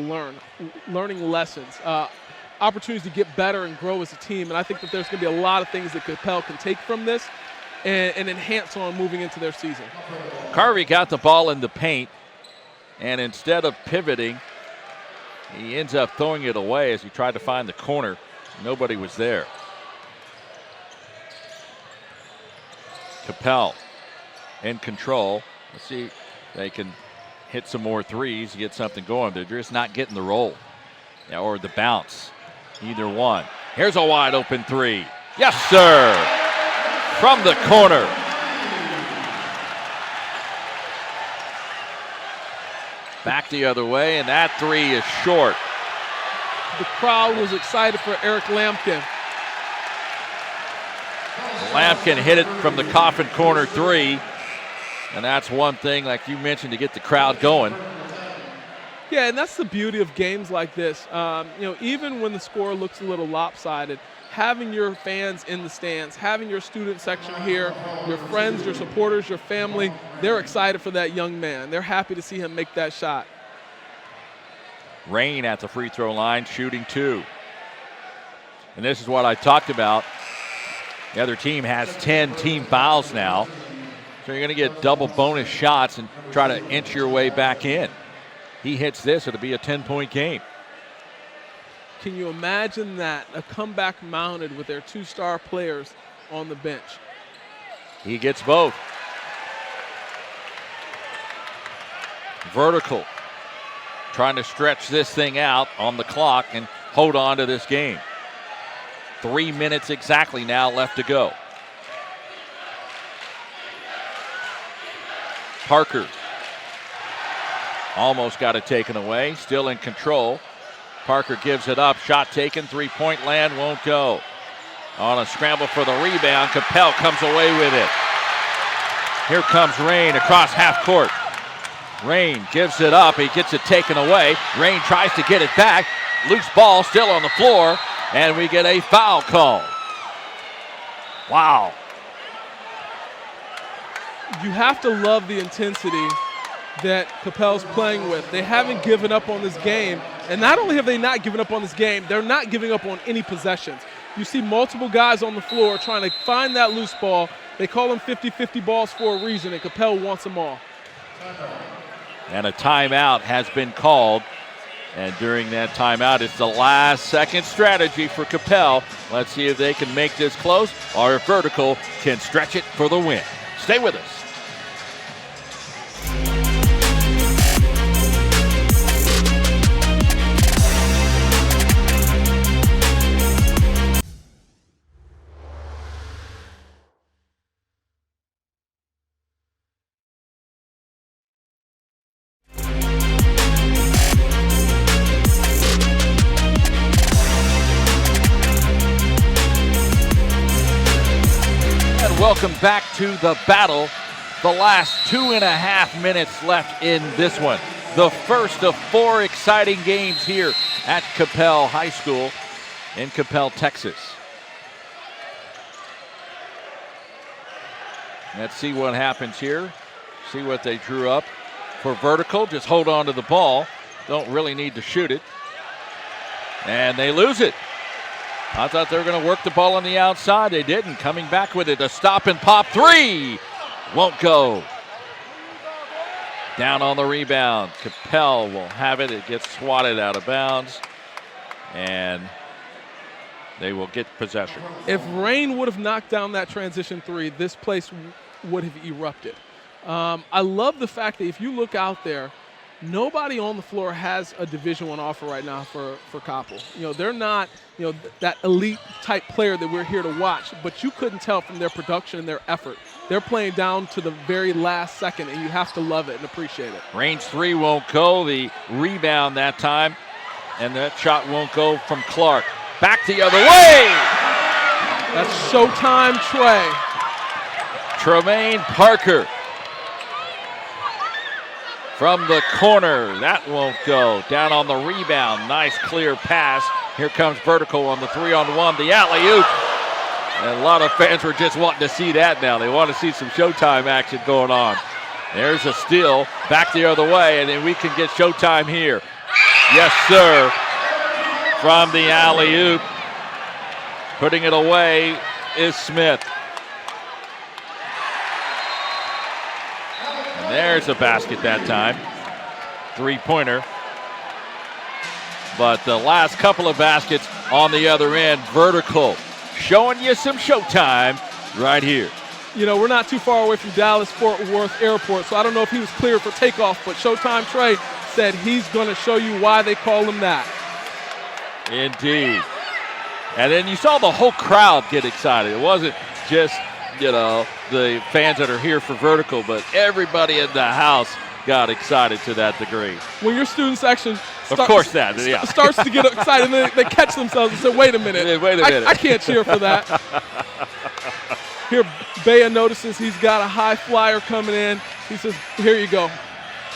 learning lessons, opportunities to get better and grow as a team. And I think that there's going to be a lot of things that Coppell can take from this and enhance on moving into their season. Carvey got the ball in the paint, and instead of pivoting, he ends up throwing it away as he tried to find the corner. Nobody was there. Coppell in control. Let's see if they can hit some more threes, get something going. They're just not getting the roll or the bounce, either one. Here's a wide open three. Yes, sir, from the corner. Back the other way, and that three is short. The crowd was excited for Eric Lampkin. Lampkin hit it from the coffin corner three, and that's one thing, like you mentioned, to get the crowd going. Yeah, and that's the beauty of games like this. Even when the score looks a little lopsided, having your fans in the stands, having your student section here, your friends, your supporters, your family, they're excited for that young man. They're happy to see him make that shot. Rain at the free throw line, shooting two. And this is what I talked about. The other team has 10 team fouls now. So you're going to get double bonus shots and try to inch your way back in. He hits this, it'll be a 10-point game. Can you imagine that? A comeback mounted with their two-star players on the bench. He gets both. Vertical. Trying to stretch this thing out on the clock and hold on to this game. 3 minutes exactly now left to go. Parker almost got it taken away, still in control. Parker gives it up, shot taken, three-point land, won't go. On a scramble for the rebound, Coppell comes away with it. Here comes Rain across half court. Rain gives it up, he gets it taken away. Rain tries to get it back, loose ball still on the floor, and we get a foul call. Wow. You have to love the intensity that Coppell's playing with. They haven't given up on this game, and not only have they not given up on this game, they're not giving up on any possessions. You see multiple guys on the floor trying to find that loose ball. They call them 50-50 balls for a reason, and Coppell wants them all. And a timeout has been called. And during that timeout, it's the last second strategy for Coppell. Let's see if they can make this close or if Vertical can stretch it for the win. Stay with us. Welcome back to the battle. The last 2.5 minutes left in this one. The first of 4 exciting games here at Coppell High School in Coppell, Texas. Let's see what happens here. See what they drew up for Vertical. Just hold on to the ball. Don't really need to shoot it. And they lose it. I thought they were going to work the ball on the outside. They didn't. Coming back with it. A stop and pop three. Won't go. Down on the rebound. Coppell will have it. It gets swatted out of bounds. And they will get possession. If Rain would have knocked down that transition three, this place would have erupted. I love the fact that if you look out there, nobody on the floor has a Division I offer right now for Coppell. They're not, that elite type player that we're here to watch, but you couldn't tell from their production and their effort. They're playing down to the very last second, and you have to love it and appreciate it. Rain's three won't go. The rebound that time, and that shot won't go from Clark. Back the other way. That's Showtime Trey. Tremaine Parker. From the corner, that won't go. Down on the rebound, nice clear pass Here comes Vertical on the 3-on-1, the alley-oop. And a lot of fans were just wanting to see that now. They want to see some Showtime action going on. There's a steal, back the other way, and then we can get Showtime here. Yes, sir. From the alley-oop. Putting it away is Smith. And there's a basket that time. Three-pointer. But the last couple of baskets on the other end, Vertical, showing you some Showtime right here. You know, we're not too far away from Dallas-Fort Worth Airport, so I don't know if he was cleared for takeoff, but Showtime Trey said he's going to show you why they call him that. Indeed. And then you saw the whole crowd get excited. It wasn't just, you know, the fans that are here for Vertical, but everybody in the house got excited to that degree. When your student section starts to get excited, and they catch themselves and say, wait a minute. I can't cheer for that. Here, Bea notices he's got a high flyer coming in. He says, here you go.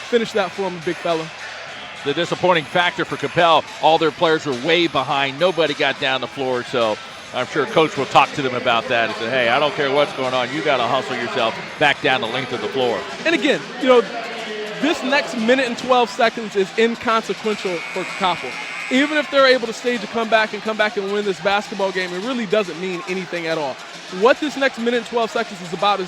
Finish that for him, big fella. The disappointing factor for Coppell, all their players were way behind. Nobody got down the floor, so I'm sure Coach will talk to them about that and say, hey, I don't care what's going on. You got to hustle yourself back down the length of the floor. And again, you know, this next minute and 12 seconds is inconsequential for Coppell. Even if they're able to stage a comeback and win this basketball game, it really doesn't mean anything at all. What this next minute and 12 seconds is about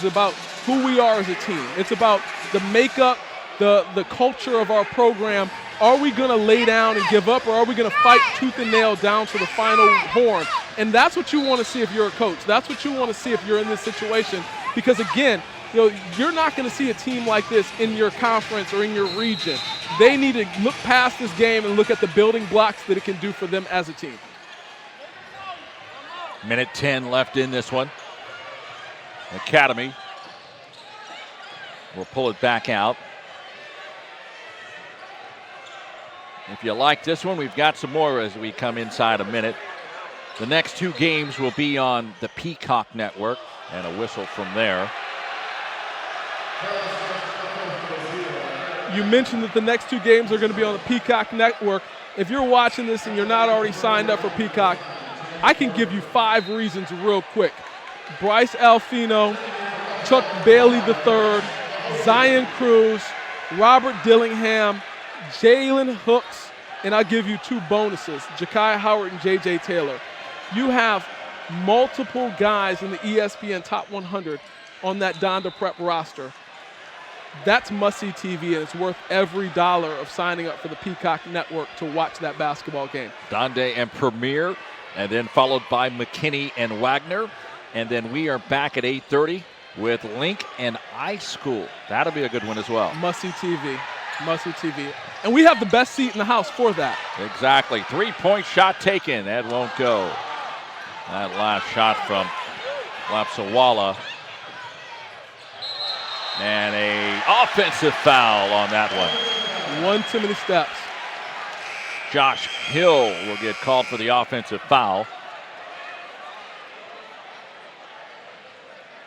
who we are as a team. It's about the makeup, the culture of our program. Are we going to lay down and give up, or are we going to fight tooth and nail down to the final horn? And that's what you want to see if you're a coach. That's what you want to see if you're in this situation. Because, again, you know, you're not going to see a team like this in your conference or in your region. They need to look past this game and look at the building blocks that it can do for them as a team. Minute 10 left in this one. Academy will pull it back out. If you like this one, we've got some more as we come inside a minute. The next two games will be on the Peacock Network, and a whistle from there. You mentioned that the next two games are going to be on the Peacock Network. If you're watching this and you're not already signed up for Peacock, I can give you 5 reasons real quick. Bryce Alfino, Chuck Bailey III, Zion Cruz, Robert Dillingham, Jalen Hooks, and I'll give you 2 bonuses, Ja'Kai Howard and J.J. Taylor. You have multiple guys in the ESPN Top 100 on that Donda Prep roster. That's must-see TV, and it's worth every dollar of signing up for the Peacock Network to watch that basketball game. Donda and Premier, and then followed by McKinney and Wagner. And then we are back at 8:30 with Link and iSchool. That'll be a good one as well. Must-see TV. Must-see TV. And we have the best seat in the house for that. Exactly. 3-point shot taken. That won't go. That last shot from Lapsawala. And an offensive foul on that one. One too many steps. Josh Hill will get called for the offensive foul.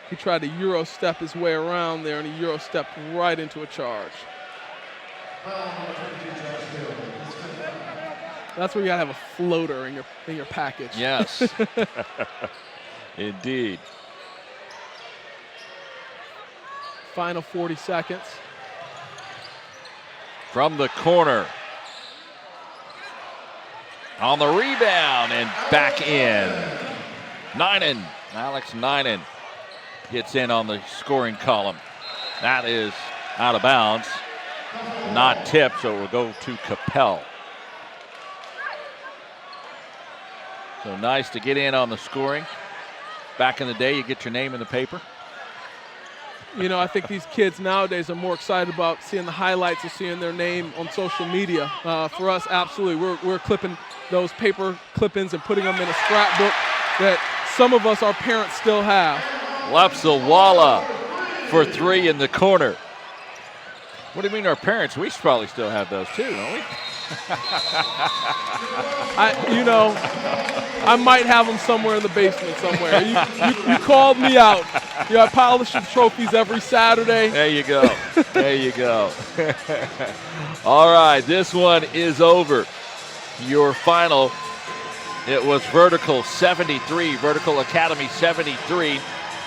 He tried to Euro step his way around there, and he Euro stepped right into a charge. That's where you gotta have a floater in your package. Yes. Indeed. Final 40 seconds. From the corner. On the rebound and back in. Alex Ninen gets in on the scoring column. That is out of bounds. Not tipped, so it will go to Coppell. So nice to get in on the scoring. Back in the day, you get your name in the paper. You know, I think these kids nowadays are more excited about seeing the highlights and seeing their name on social media. For us, absolutely. We're clipping those paper clip-ins and putting them in a scrapbook that some of us, our parents, still have. Lapsawala for 3 in the corner. What do you mean our parents? We probably still have those too, don't we? I might have them somewhere in the basement somewhere. You called me out. I polish the trophies every Saturday. There you go. There you go. All right, this one is over. Your final It was Vertical 73, Vertical Academy 73,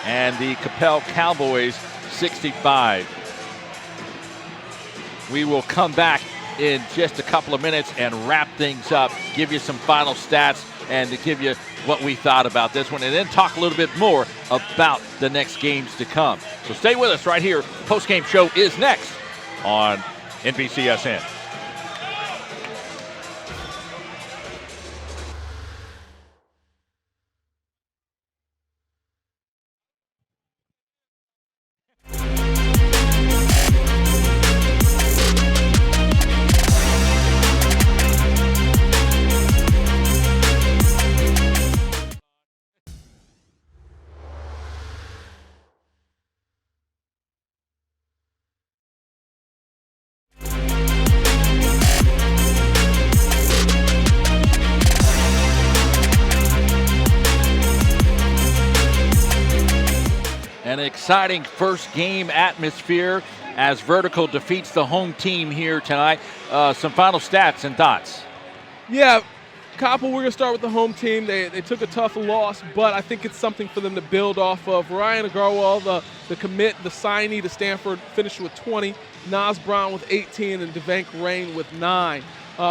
and the Coppell Cowboys 65. We will come back in just a couple of minutes and wrap things up, give you some final stats, and to give you what we thought about this one, and then talk a little bit more about the next games to come. So stay with us right here. Post-game show is next on NBCSN. An exciting first game atmosphere as Vertical defeats the home team here tonight. Some final stats and thoughts. Yeah, Coppell, we're going to start with the home team. They took a tough loss, but I think it's something for them to build off of. Ryan Agarwal, the commit, the signee to Stanford, finished with 20. Nas Brown with 18 and Devank Rain with 9.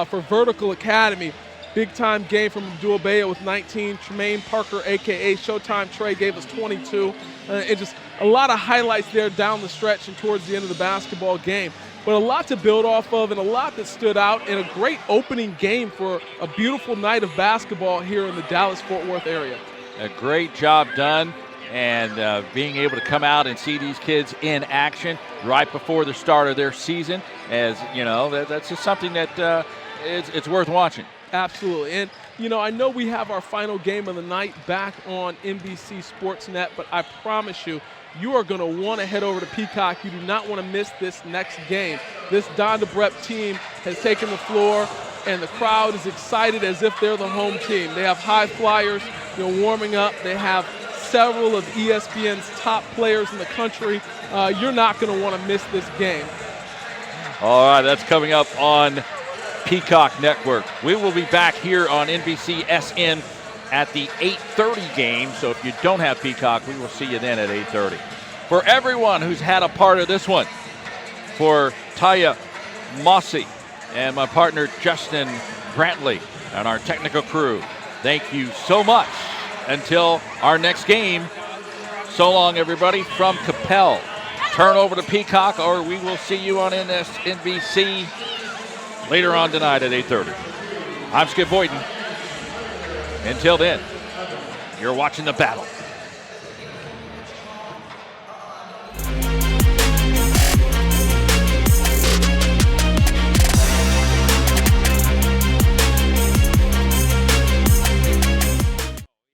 For Vertical Academy, big-time game from Abdul Baya with 19. Tremaine Parker, a.k.a. Showtime Trey, gave us 22. And just a lot of highlights there down the stretch and towards the end of the basketball game. But a lot to build off of and a lot that stood out, and a great opening game for a beautiful night of basketball here in the Dallas-Fort Worth area. A great job done, and being able to come out and see these kids in action right before the start of their season, as you know, that's just something that it's worth watching. Absolutely. And, you know, I know we have our final game of the night back on NBC Sportsnet, but I promise you, you are going to want to head over to Peacock. You do not want to miss this next game. This Don DeBrep team has taken the floor, and the crowd is excited as if they're the home team. They have high flyers, warming up. They have several of ESPN's top players in the country. You're not going to want to miss this game. All right, that's coming up on Peacock Network. We will be back here on NBCSN at the 8:30 game, so if you don't have Peacock, we will see you then at 8:30. For everyone who's had a part of this one, for Taya Mossy and my partner Justin Brantley and our technical crew, thank you so much. Until our next game, so long everybody from Coppell. Turn over to Peacock, or we will see you on NBC later on tonight at 8:30. I'm Skip Boyden. Until then, you're watching The Battle.